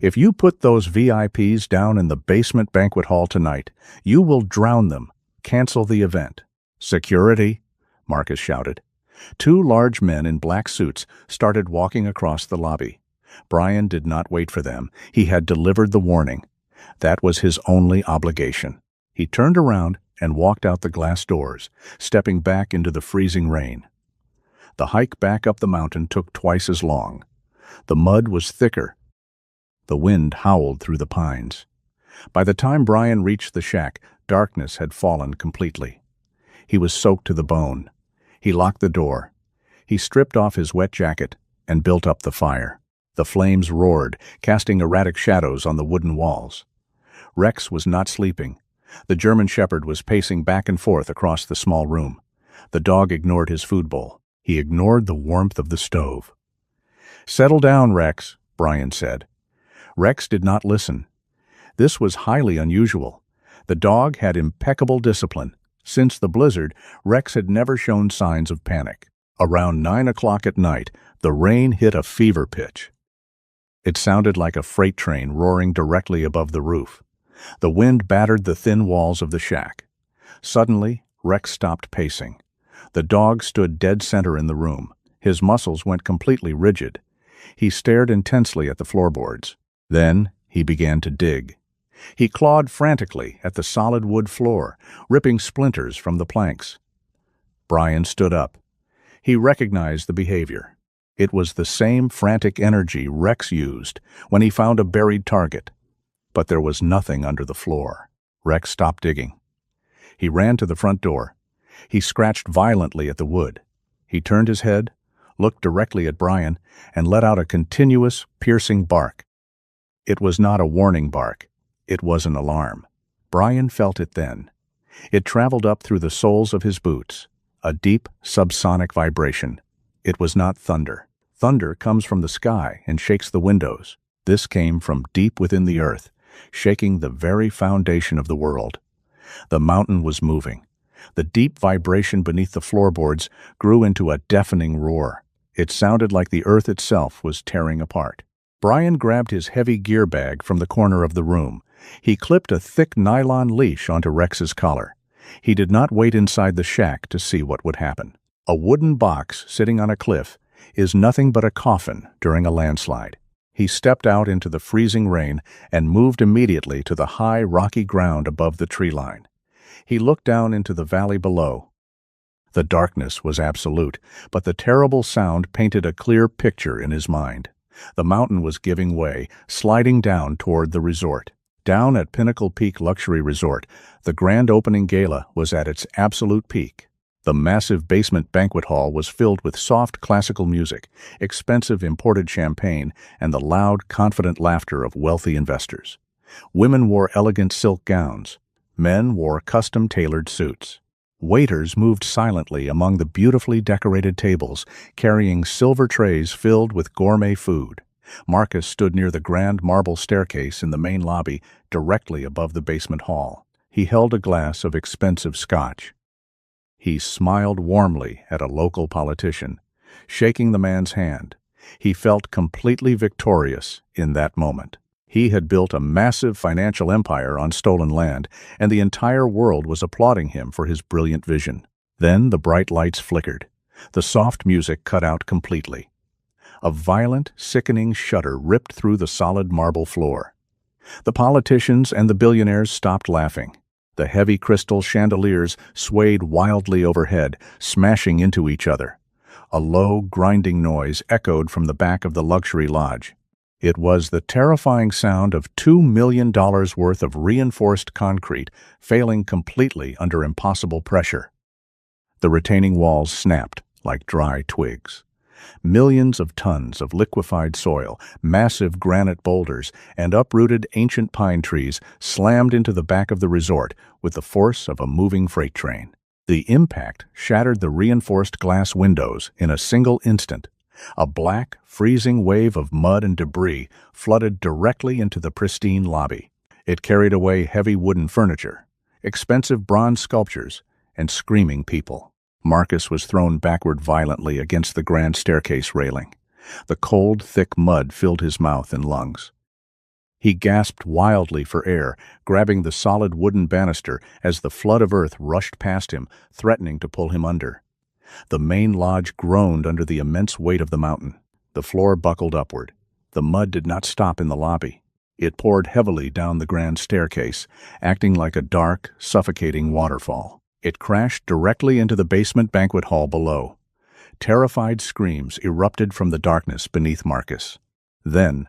"If you put those VIPs down in the basement banquet hall tonight, you will drown them. Cancel the event." "Security!" Marcus shouted. 2 large men in black suits started walking across the lobby. Brian did not wait for them. He had delivered the warning. That was his only obligation. He turned around and walked out the glass doors, stepping back into the freezing rain. The hike back up the mountain took twice as long. The mud was thicker. The wind howled through the pines. By the time Brian reached the shack, darkness had fallen completely. He was soaked to the bone. He locked the door. He stripped off his wet jacket and built up the fire. The flames roared, casting erratic shadows on the wooden walls. Rex was not sleeping. The German Shepherd was pacing back and forth across the small room. The dog ignored his food bowl. He ignored the warmth of the stove. "Settle down, Rex," Brian said. Rex did not listen. This was highly unusual. The dog had impeccable discipline. Since the blizzard, Rex had never shown signs of panic. Around 9 o'clock at night, the rain hit a fever pitch. It sounded like a freight train roaring directly above the roof. The wind battered the thin walls of the shack. Suddenly, Rex stopped pacing. The dog stood dead center in the room. His muscles went completely rigid. He stared intensely at the floorboards. Then he began to dig. He clawed frantically at the solid wood floor, ripping splinters from the planks. Brian stood up. He recognized the behavior. It was the same frantic energy Rex used when he found a buried target. But there was nothing under the floor. Rex stopped digging. He ran to the front door. He scratched violently at the wood. He turned his head, looked directly at Brian, and let out a continuous, piercing bark. It was not a warning bark. It was an alarm. Brian felt it then. It traveled up through the soles of his boots, a deep, subsonic vibration. It was not thunder. Thunder comes from the sky and shakes the windows. This came from deep within the earth, shaking the very foundation of the world. The mountain was moving. The deep vibration beneath the floorboards grew into a deafening roar. It sounded like the earth itself was tearing apart. Brian grabbed his heavy gear bag from the corner of the room. He clipped a thick nylon leash onto Rex's collar. He did not wait inside the shack to see what would happen. A wooden box sitting on a cliff is nothing but a coffin during a landslide. He stepped out into the freezing rain and moved immediately to the high, rocky ground above the tree line. He looked down into the valley below. The darkness was absolute, but the terrible sound painted a clear picture in his mind. The mountain was giving way, sliding down toward the resort. Down at Pinnacle Peak Luxury Resort, the grand opening gala was at its absolute peak. The massive basement banquet hall was filled with soft classical music, expensive imported champagne, and the loud, confident laughter of wealthy investors. Women wore elegant silk gowns. Men wore custom-tailored suits. Waiters moved silently among the beautifully decorated tables, carrying silver trays filled with gourmet food. Marcus stood near the grand marble staircase in the main lobby, directly above the basement hall. He held a glass of expensive scotch. He smiled warmly at a local politician, shaking the man's hand. He felt completely victorious in that moment. He had built a massive financial empire on stolen land, and the entire world was applauding him for his brilliant vision. Then the bright lights flickered. The soft music cut out completely. A violent, sickening shudder ripped through the solid marble floor. The politicians and the billionaires stopped laughing. The heavy crystal chandeliers swayed wildly overhead, smashing into each other. A low, grinding noise echoed from the back of the luxury lodge. It was the terrifying sound of $2 million worth of reinforced concrete failing completely under impossible pressure. The retaining walls snapped like dry twigs. Millions of tons of liquefied soil, massive granite boulders, and uprooted ancient pine trees slammed into the back of the resort with the force of a moving freight train. The impact shattered the reinforced glass windows in a single instant. A black, freezing wave of mud and debris flooded directly into the pristine lobby. It carried away heavy wooden furniture, expensive bronze sculptures, and screaming people. Marcus was thrown backward violently against the grand staircase railing. The cold, thick mud filled his mouth and lungs. He gasped wildly for air, grabbing the solid wooden banister as the flood of earth rushed past him, threatening to pull him under. The main lodge groaned under the immense weight of the mountain. The floor buckled upward. The mud did not stop in the lobby. It poured heavily down the grand staircase, acting like a dark, suffocating waterfall. It crashed directly into the basement banquet hall below. Terrified screams erupted from the darkness beneath Marcus. Then,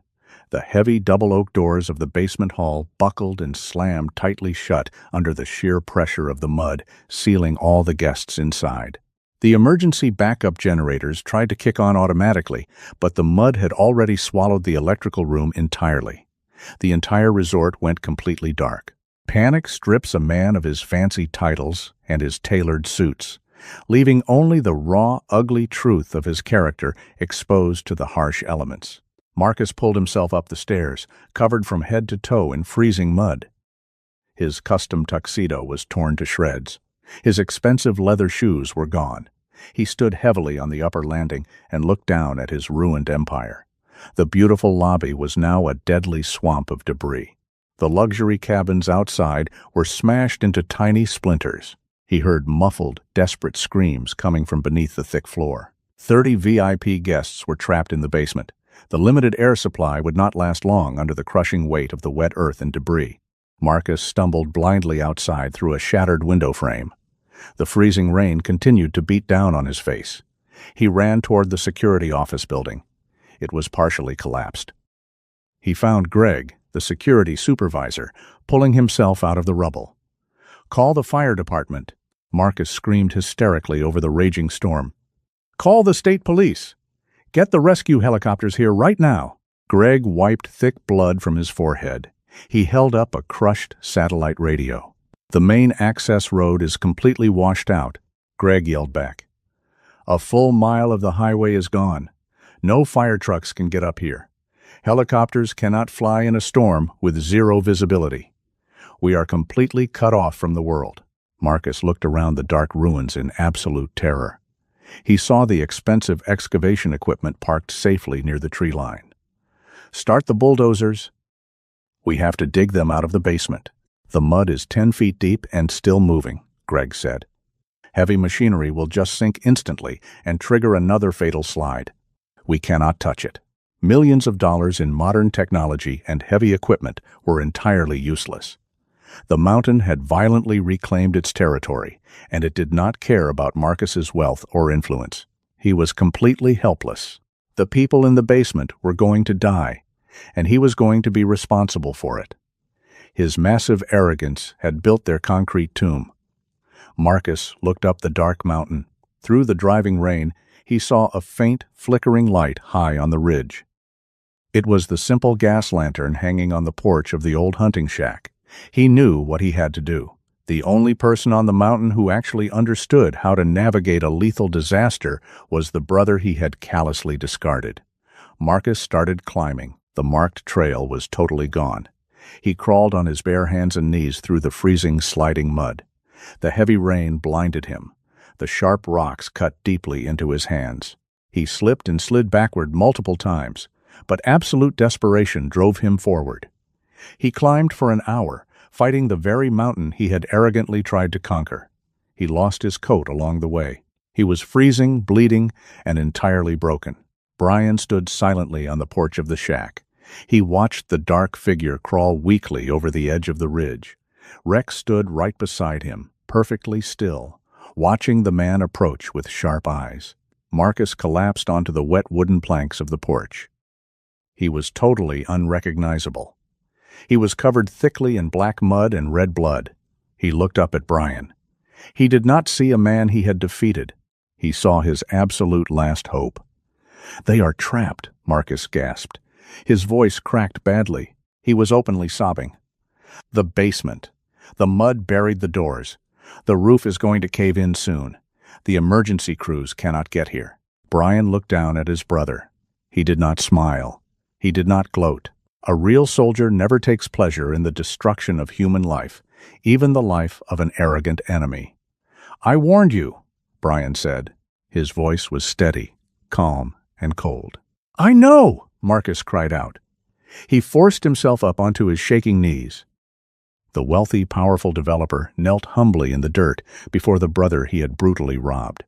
the heavy double oak doors of the basement hall buckled and slammed tightly shut under the sheer pressure of the mud, sealing all the guests inside. The emergency backup generators tried to kick on automatically, but the mud had already swallowed the electrical room entirely. The entire resort went completely dark. Panic strips a man of his fancy titles and his tailored suits, leaving only the raw, ugly truth of his character exposed to the harsh elements. Marcus pulled himself up the stairs, covered from head to toe in freezing mud. His custom tuxedo was torn to shreds. His expensive leather shoes were gone. He stood heavily on the upper landing and looked down at his ruined empire. The beautiful lobby was now a deadly swamp of debris. The luxury cabins outside were smashed into tiny splinters. He heard muffled, desperate screams coming from beneath the thick floor. 30 VIP guests were trapped in the basement. The limited air supply would not last long under the crushing weight of the wet earth and debris. Marcus stumbled blindly outside through a shattered window frame. The freezing rain continued to beat down on his face. He ran toward the security office building. It was partially collapsed. He found Greg, the security supervisor, pulling himself out of the rubble. "Call the fire department," Marcus screamed hysterically over the raging storm. "Call the state police. Get the rescue helicopters here right now." Greg wiped thick blood from his forehead. He held up a crushed satellite radio. "The main access road is completely washed out," Greg yelled back. "A full mile of the highway is gone. No fire trucks can get up here. Helicopters cannot fly in a storm with zero visibility. We are completely cut off from the world." Marcus looked around the dark ruins in absolute terror. He saw the expensive excavation equipment parked safely near the tree line. "Start the bulldozers. We have to dig them out of the basement. The mud is 10 feet deep and still moving," Greg said. "Heavy machinery will just sink instantly and trigger another fatal slide. We cannot touch it." Millions of dollars in modern technology and heavy equipment were entirely useless. The mountain had violently reclaimed its territory, and it did not care about Marcus's wealth or influence. He was completely helpless. The people in the basement were going to die, and he was going to be responsible for it. His massive arrogance had built their concrete tomb. Marcus looked up the dark mountain. Through the driving rain, he saw a faint, flickering light high on the ridge. It was the simple gas lantern hanging on the porch of the old hunting shack. He knew what he had to do. The only person on the mountain who actually understood how to navigate a lethal disaster was the brother he had callously discarded. Marcus started climbing. The marked trail was totally gone. He crawled on his bare hands and knees through the freezing, sliding mud. The heavy rain blinded him. The sharp rocks cut deeply into his hands. He slipped and slid backward multiple times, but absolute desperation drove him forward. He climbed for an hour, fighting the very mountain he had arrogantly tried to conquer. He lost his coat along the way. He was freezing, bleeding, and entirely broken. Brian stood silently on the porch of the shack. He watched the dark figure crawl weakly over the edge of the ridge. Rex stood right beside him, perfectly still, watching the man approach with sharp eyes. Marcus collapsed onto the wet wooden planks of the porch. He was totally unrecognizable. He was covered thickly in black mud and red blood. He looked up at Brian. He did not see a man he had defeated. He saw his absolute last hope. "They are trapped," Marcus gasped. His voice cracked badly. He was openly sobbing. "The basement. The mud buried the doors. The roof is going to cave in soon. The emergency crews cannot get here." Brian looked down at his brother. He did not smile. He did not gloat. A real soldier never takes pleasure in the destruction of human life, even the life of an arrogant enemy. "I warned you," Brian said. His voice was steady, calm, and cold. "I know!" Marcus cried out. He forced himself up onto his shaking knees. The wealthy, powerful developer knelt humbly in the dirt before the brother he had brutally robbed.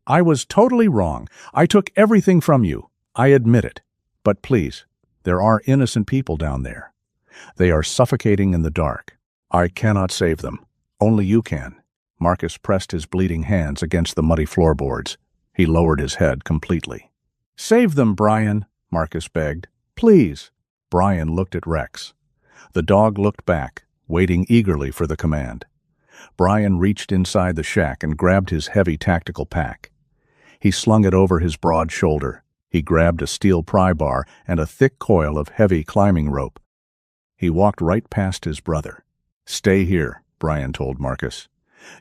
"I was totally wrong. I took everything from you. I admit it. But please, there are innocent people down there. They are suffocating in the dark. I cannot save them. Only you can." Marcus pressed his bleeding hands against the muddy floorboards. He lowered his head completely. "Save them, Brian," Marcus begged. "Please." Brian looked at Rex. The dog looked back, waiting eagerly for the command. Brian reached inside the shack and grabbed his heavy tactical pack. He slung it over his broad shoulder. He grabbed a steel pry bar and a thick coil of heavy climbing rope. He walked right past his brother. "Stay here," Brian told Marcus.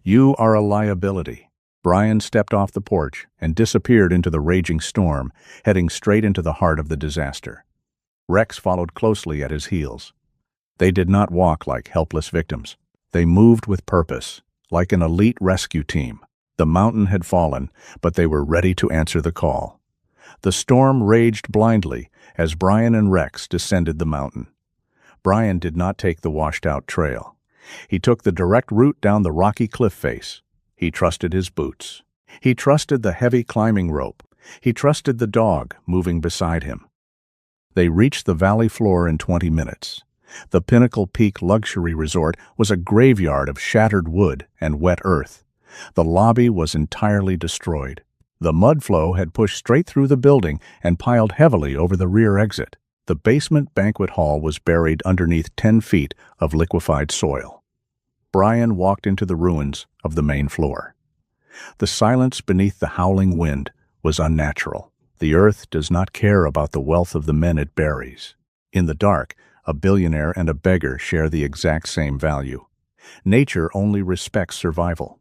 "You are a liability." Brian stepped off the porch and disappeared into the raging storm, heading straight into the heart of the disaster. Rex followed closely at his heels. They did not walk like helpless victims. They moved with purpose, like an elite rescue team. The mountain had fallen, but they were ready to answer the call. The storm raged blindly as Brian and Rex descended the mountain. Brian did not take the washed-out trail. He took the direct route down the rocky cliff face. He trusted his boots. He trusted the heavy climbing rope. He trusted the dog moving beside him. They reached the valley floor in 20 minutes. The Pinnacle Peak Luxury Resort was a graveyard of shattered wood and wet earth. The lobby was entirely destroyed. The mud flow had pushed straight through the building and piled heavily over the rear exit. The basement banquet hall was buried underneath 10 feet of liquefied soil. Brian walked into the ruins of the main floor. The silence beneath the howling wind was unnatural. The earth does not care about the wealth of the men it buries. In the dark, a billionaire and a beggar share the exact same value. Nature only respects survival.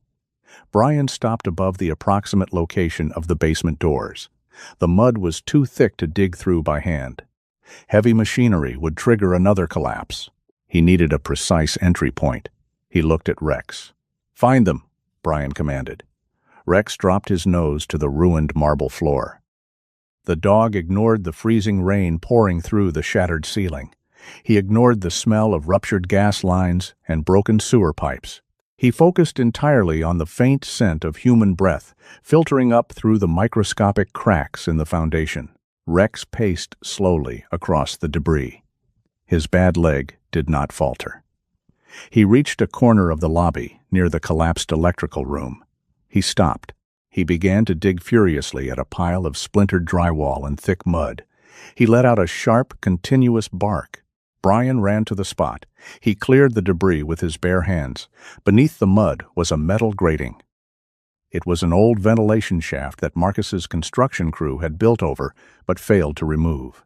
Brian stopped above the approximate location of the basement doors. The mud was too thick to dig through by hand. Heavy machinery would trigger another collapse. He needed a precise entry point. He looked at Rex. "Find them," Brian commanded. Rex dropped his nose to the ruined marble floor. The dog ignored the freezing rain pouring through the shattered ceiling. He ignored the smell of ruptured gas lines and broken sewer pipes. He focused entirely on the faint scent of human breath filtering up through the microscopic cracks in the foundation. Rex paced slowly across the debris. His bad leg did not falter. He reached a corner of the lobby near the collapsed electrical room. He stopped. He began to dig furiously at a pile of splintered drywall and thick mud. He let out a sharp, continuous bark. Brian ran to the spot. He cleared the debris with his bare hands. Beneath the mud was a metal grating. It was an old ventilation shaft that Marcus's construction crew had built over but failed to remove.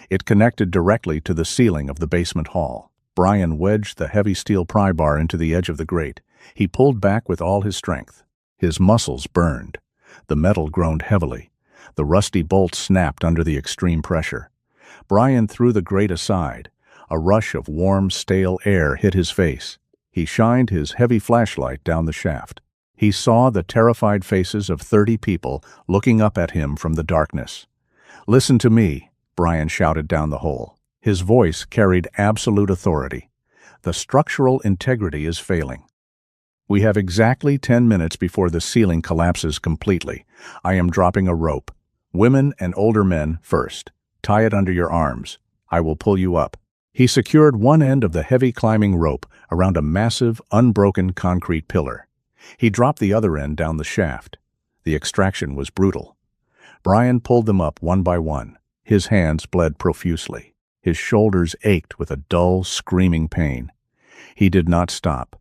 It connected directly to the ceiling of the basement hall. Brian wedged the heavy steel pry bar into the edge of the grate. He pulled back with all his strength. His muscles burned. The metal groaned heavily. The rusty bolts snapped under the extreme pressure. Brian threw the grate aside. A rush of warm, stale air hit his face. He shined his heavy flashlight down the shaft. He saw the terrified faces of 30 people looking up at him from the darkness. "Listen to me," Brian shouted down the hole. His voice carried absolute authority. "The structural integrity is failing. We have exactly 10 minutes before the ceiling collapses completely. I am dropping a rope. Women and older men first. Tie it under your arms. I will pull you up." He secured one end of the heavy climbing rope around a massive, unbroken concrete pillar. He dropped the other end down the shaft. The extraction was brutal. Brian pulled them up one by one. His hands bled profusely. His shoulders ached with a dull, screaming pain. He did not stop.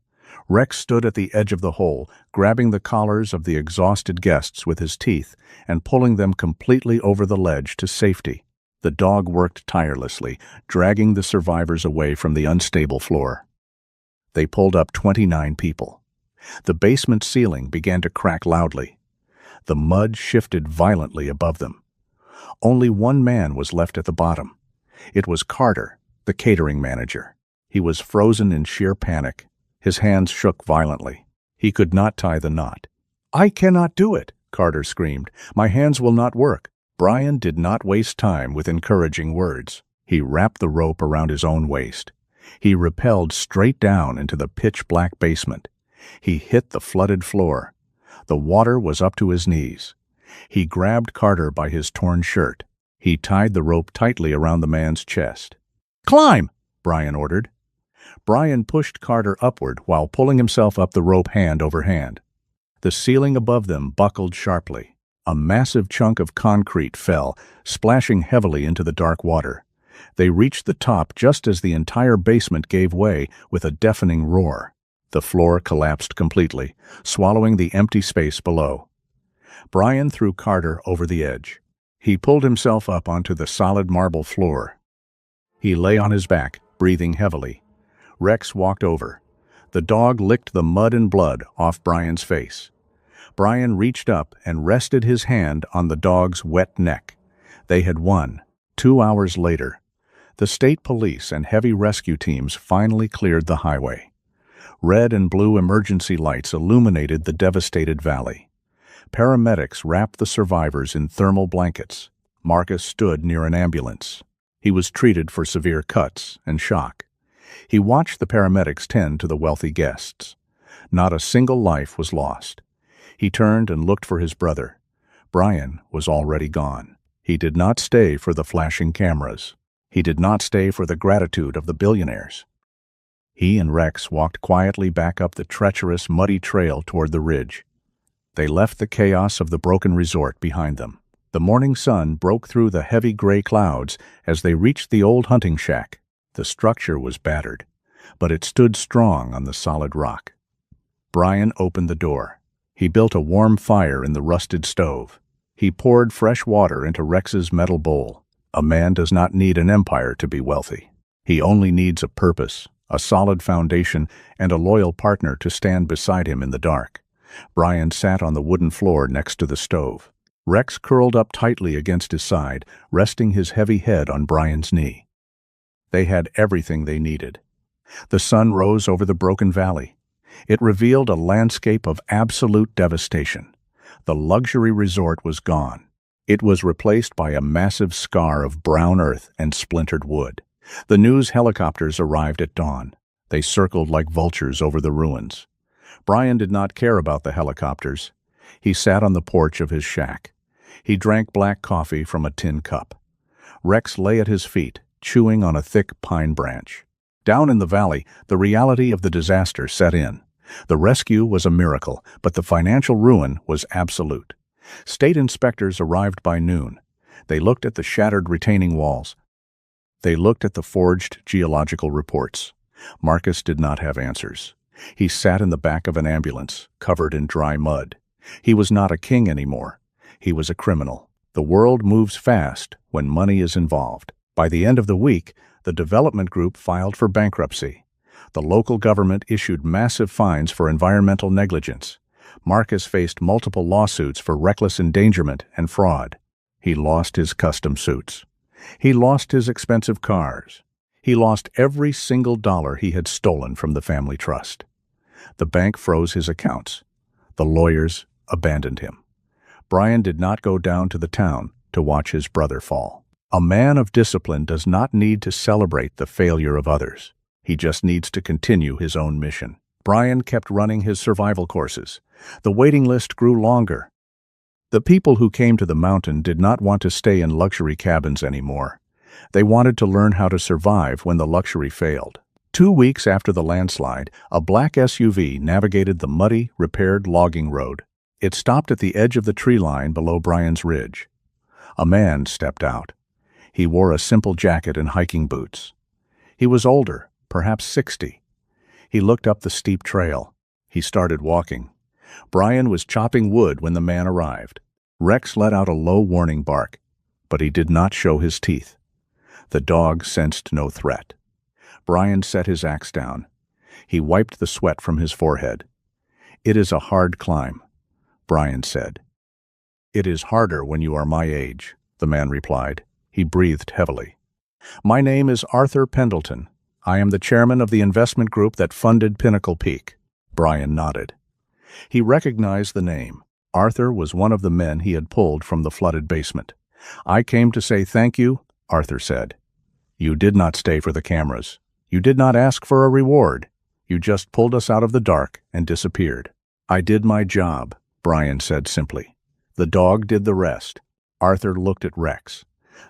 Rex stood at the edge of the hole, grabbing the collars of the exhausted guests with his teeth and pulling them completely over the ledge to safety. The dog worked tirelessly, dragging the survivors away from the unstable floor. They pulled up 29 people. The basement ceiling began to crack loudly. The mud shifted violently above them. Only one man was left at the bottom. It was Carter, the catering manager. He was frozen in sheer panic. His hands shook violently. He could not tie the knot. "I cannot do it," Carter screamed. "My hands will not work." Brian did not waste time with encouraging words. He wrapped the rope around his own waist. He rappelled straight down into the pitch-black basement. He hit the flooded floor. The water was up to his knees. He grabbed Carter by his torn shirt. He tied the rope tightly around the man's chest. "Climb!" Brian ordered. Brian pushed Carter upward while pulling himself up the rope hand over hand. The ceiling above them buckled sharply. A massive chunk of concrete fell, splashing heavily into the dark water. They reached the top just as the entire basement gave way with a deafening roar. The floor collapsed completely, swallowing the empty space below. Brian threw Carter over the edge. He pulled himself up onto the solid marble floor. He lay on his back, breathing heavily. Rex walked over. The dog licked the mud and blood off Brian's face. Brian reached up and rested his hand on the dog's wet neck. They had won. 2 hours later, the state police and heavy rescue teams finally cleared the highway. Red and blue emergency lights illuminated the devastated valley. Paramedics wrapped the survivors in thermal blankets. Marcus stood near an ambulance. He was treated for severe cuts and shock. He watched the paramedics tend to the wealthy guests. Not a single life was lost. He turned and looked for his brother. Brian was already gone. He did not stay for the flashing cameras. He did not stay for the gratitude of the billionaires. He and Rex walked quietly back up the treacherous, muddy trail toward the ridge. They left the chaos of the broken resort behind them. The morning sun broke through the heavy gray clouds as they reached the old hunting shack. The structure was battered, but it stood strong on the solid rock. Brian opened the door. He built a warm fire in the rusted stove. He poured fresh water into Rex's metal bowl. A man does not need an empire to be wealthy. He only needs a purpose, a solid foundation, and a loyal partner to stand beside him in the dark. Brian sat on the wooden floor next to the stove. Rex curled up tightly against his side, resting his heavy head on Brian's knee. They had everything they needed. The sun rose over the broken valley. It revealed a landscape of absolute devastation. The luxury resort was gone. It was replaced by a massive scar of brown earth and splintered wood. The news helicopters arrived at dawn. They circled like vultures over the ruins. Brian did not care about the helicopters. He sat on the porch of his shack. He drank black coffee from a tin cup. Rex lay at his feet, chewing on a thick pine branch. Down in the valley, the reality of the disaster set in. The rescue was a miracle, but the financial ruin was absolute. State inspectors arrived by noon. They looked at the shattered retaining walls. They looked at the forged geological reports. Marcus did not have answers. He sat in the back of an ambulance, covered in dry mud. He was not a king anymore. He was a criminal. The world moves fast when money is involved. By the end of the week, the development group filed for bankruptcy. The local government issued massive fines for environmental negligence. Marcus faced multiple lawsuits for reckless endangerment and fraud. He lost his custom suits. He lost his expensive cars. He lost every single dollar he had stolen from the family trust. The bank froze his accounts. The lawyers abandoned him. Brian did not go down to the town to watch his brother fall. A man of discipline does not need to celebrate the failure of others. He just needs to continue his own mission. Brian kept running his survival courses. The waiting list grew longer. The people who came to the mountain did not want to stay in luxury cabins anymore. They wanted to learn how to survive when the luxury failed. 2 weeks after the landslide, a black SUV navigated the muddy, repaired logging road. It stopped at the edge of the tree line below Brian's ridge. A man stepped out. He wore a simple jacket and hiking boots. He was older, perhaps 60. He looked up the steep trail. He started walking. Brian was chopping wood when the man arrived. Rex let out a low warning bark, but he did not show his teeth. The dog sensed no threat. Brian set his axe down. He wiped the sweat from his forehead. "It is a hard climb," Brian said. "It is harder when you are my age," the man replied. He breathed heavily. "My name is Arthur Pendleton. I am the chairman of the investment group that funded Pinnacle Peak." Brian nodded. He recognized the name. Arthur was one of the men he had pulled from the flooded basement. "I came to say thank you," Arthur said. "You did not stay for the cameras. You did not ask for a reward. You just pulled us out of the dark and disappeared." "I did my job," Brian said simply. "The dog did the rest." Arthur looked at Rex.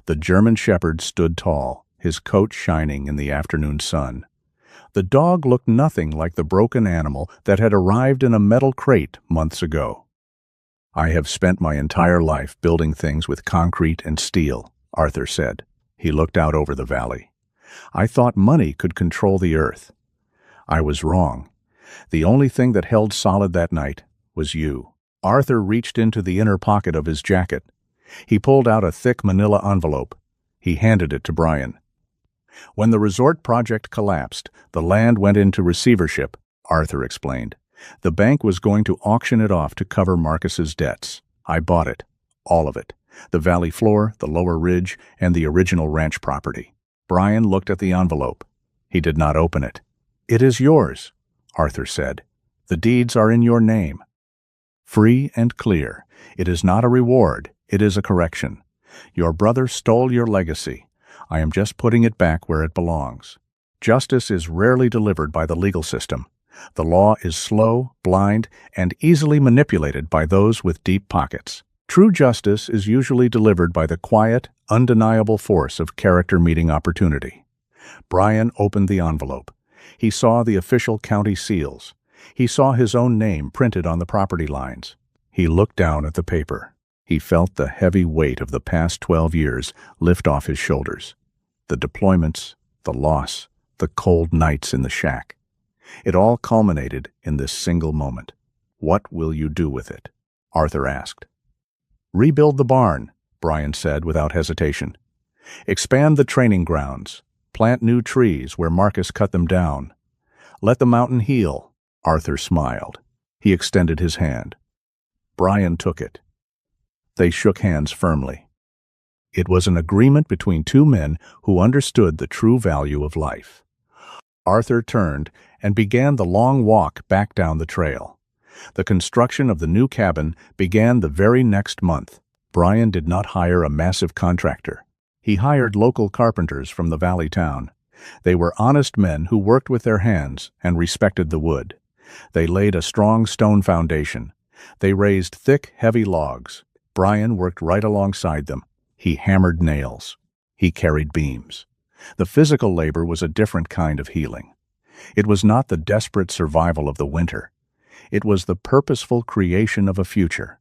The German shepherd stood tall, his coat shining in the afternoon sun. The dog looked nothing like the broken animal that had arrived in a metal crate months ago. "I have spent my entire life building things with concrete and steel," Arthur said. He looked out over the valley. "I thought money could control the earth. I was wrong. The only thing that held solid that night was you." Arthur reached into the inner pocket of his jacket. He pulled out a thick manila envelope. He handed it to Brian. "When the resort project collapsed, the land went into receivership," Arthur explained. "The bank was going to auction it off to cover Marcus's debts. I bought it. All of it. The valley floor, the lower ridge, and the original ranch property." Brian looked at the envelope. He did not open it. "It is yours," Arthur said. "The deeds are in your name. Free and clear. It is not a reward. It is a correction. Your brother stole your legacy. I am just putting it back where it belongs. Justice is rarely delivered by the legal system. The law is slow, blind, and easily manipulated by those with deep pockets. True justice is usually delivered by the quiet, undeniable force of character meeting opportunity. Brian opened the envelope. He saw the official county seals. He saw his own name printed on the property lines. He looked down at the paper. He felt the heavy weight of the past 12 years lift off his shoulders. The deployments, the loss, the cold nights in the shack. It all culminated in this single moment. "What will you do with it?" Arthur asked. "Rebuild the barn," Brian said without hesitation. "Expand the training grounds. Plant new trees where Marcus cut them down. Let the mountain heal." Arthur smiled. He extended his hand. Brian took it. They shook hands firmly. It was an agreement between two men who understood the true value of life. Arthur turned and began the long walk back down the trail. The construction of the new cabin began the very next month. Brian did not hire a massive contractor. He hired local carpenters from the valley town. They were honest men who worked with their hands and respected the wood. They laid a strong stone foundation. They raised thick, heavy logs. Brian worked right alongside them. He hammered nails. He carried beams. The physical labor was a different kind of healing. It was not the desperate survival of the winter. It was the purposeful creation of a future.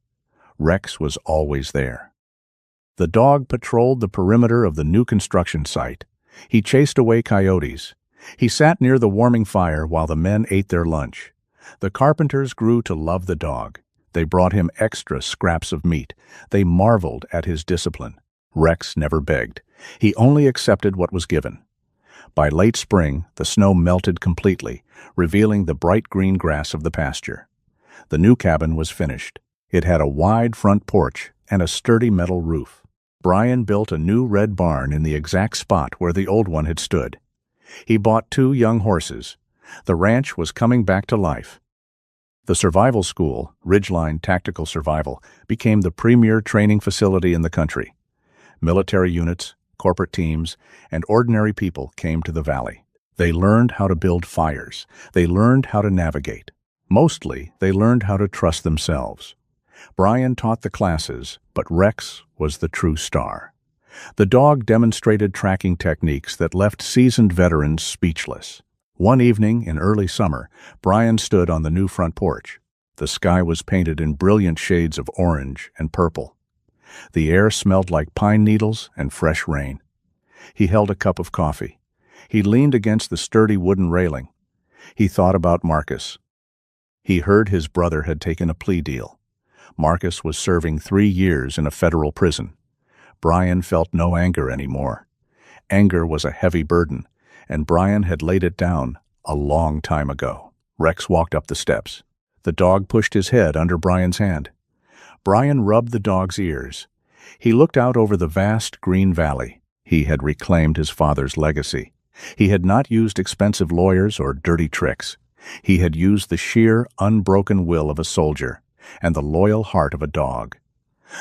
Rex was always there. The dog patrolled the perimeter of the new construction site. He chased away coyotes. He sat near the warming fire while the men ate their lunch. The carpenters grew to love the dog. They brought him extra scraps of meat. They marveled at his discipline. Rex never begged. He only accepted what was given. By late spring, the snow melted completely, revealing the bright green grass of the pasture. The new cabin was finished. It had a wide front porch and a sturdy metal roof. Brian built a new red barn in the exact spot where the old one had stood. He bought 2 young horses. The ranch was coming back to life. The survival school, Ridgeline Tactical Survival, became the premier training facility in the country. Military units, corporate teams, and ordinary people came to the valley. They learned how to build fires. They learned how to navigate. Mostly, they learned how to trust themselves. Brian taught the classes, but Rex was the true star. The dog demonstrated tracking techniques that left seasoned veterans speechless. One evening in early summer, Brian stood on the new front porch. The sky was painted in brilliant shades of orange and purple. The air smelled like pine needles and fresh rain. He held a cup of coffee. He leaned against the sturdy wooden railing. He thought about Marcus. He heard his brother had taken a plea deal. Marcus was serving 3 years in a federal prison. Brian felt no anger anymore. Anger was a heavy burden, and Brian had laid it down a long time ago. Rex walked up the steps. The dog pushed his head under Brian's hand. Brian rubbed the dog's ears. He looked out over the vast green valley. He had reclaimed his father's legacy. He had not used expensive lawyers or dirty tricks. He had used the sheer, unbroken will of a soldier and the loyal heart of a dog.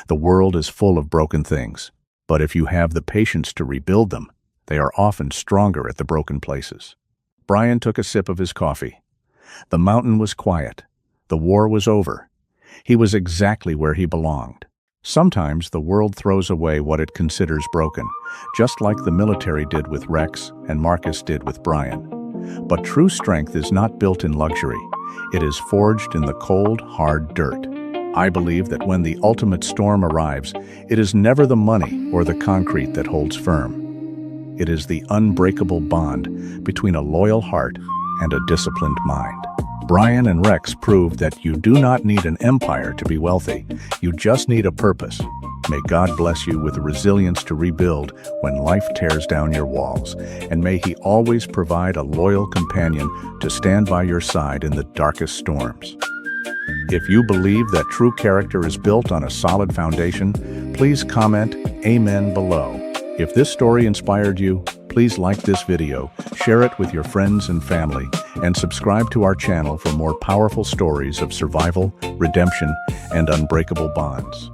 The world is full of broken things, but if you have the patience to rebuild them, they are often stronger at the broken places. Brian took a sip of his coffee. The mountain was quiet. The war was over. He was exactly where he belonged. Sometimes the world throws away what it considers broken, just like the military did with Rex and Marcus did with Brian. But true strength is not built in luxury. It is forged in the cold, hard dirt. I believe that when the ultimate storm arrives, it is never the money or the concrete that holds firm. It is the unbreakable bond between a loyal heart and a disciplined mind. Brian and Rex proved that you do not need an empire to be wealthy. You just need a purpose. May God bless you with the resilience to rebuild when life tears down your walls, and may He always provide a loyal companion to stand by your side in the darkest storms. If you believe that true character is built on a solid foundation, please comment Amen below. If this story inspired you, please like this video, share it with your friends and family, and subscribe to our channel for more powerful stories of survival, redemption, and unbreakable bonds.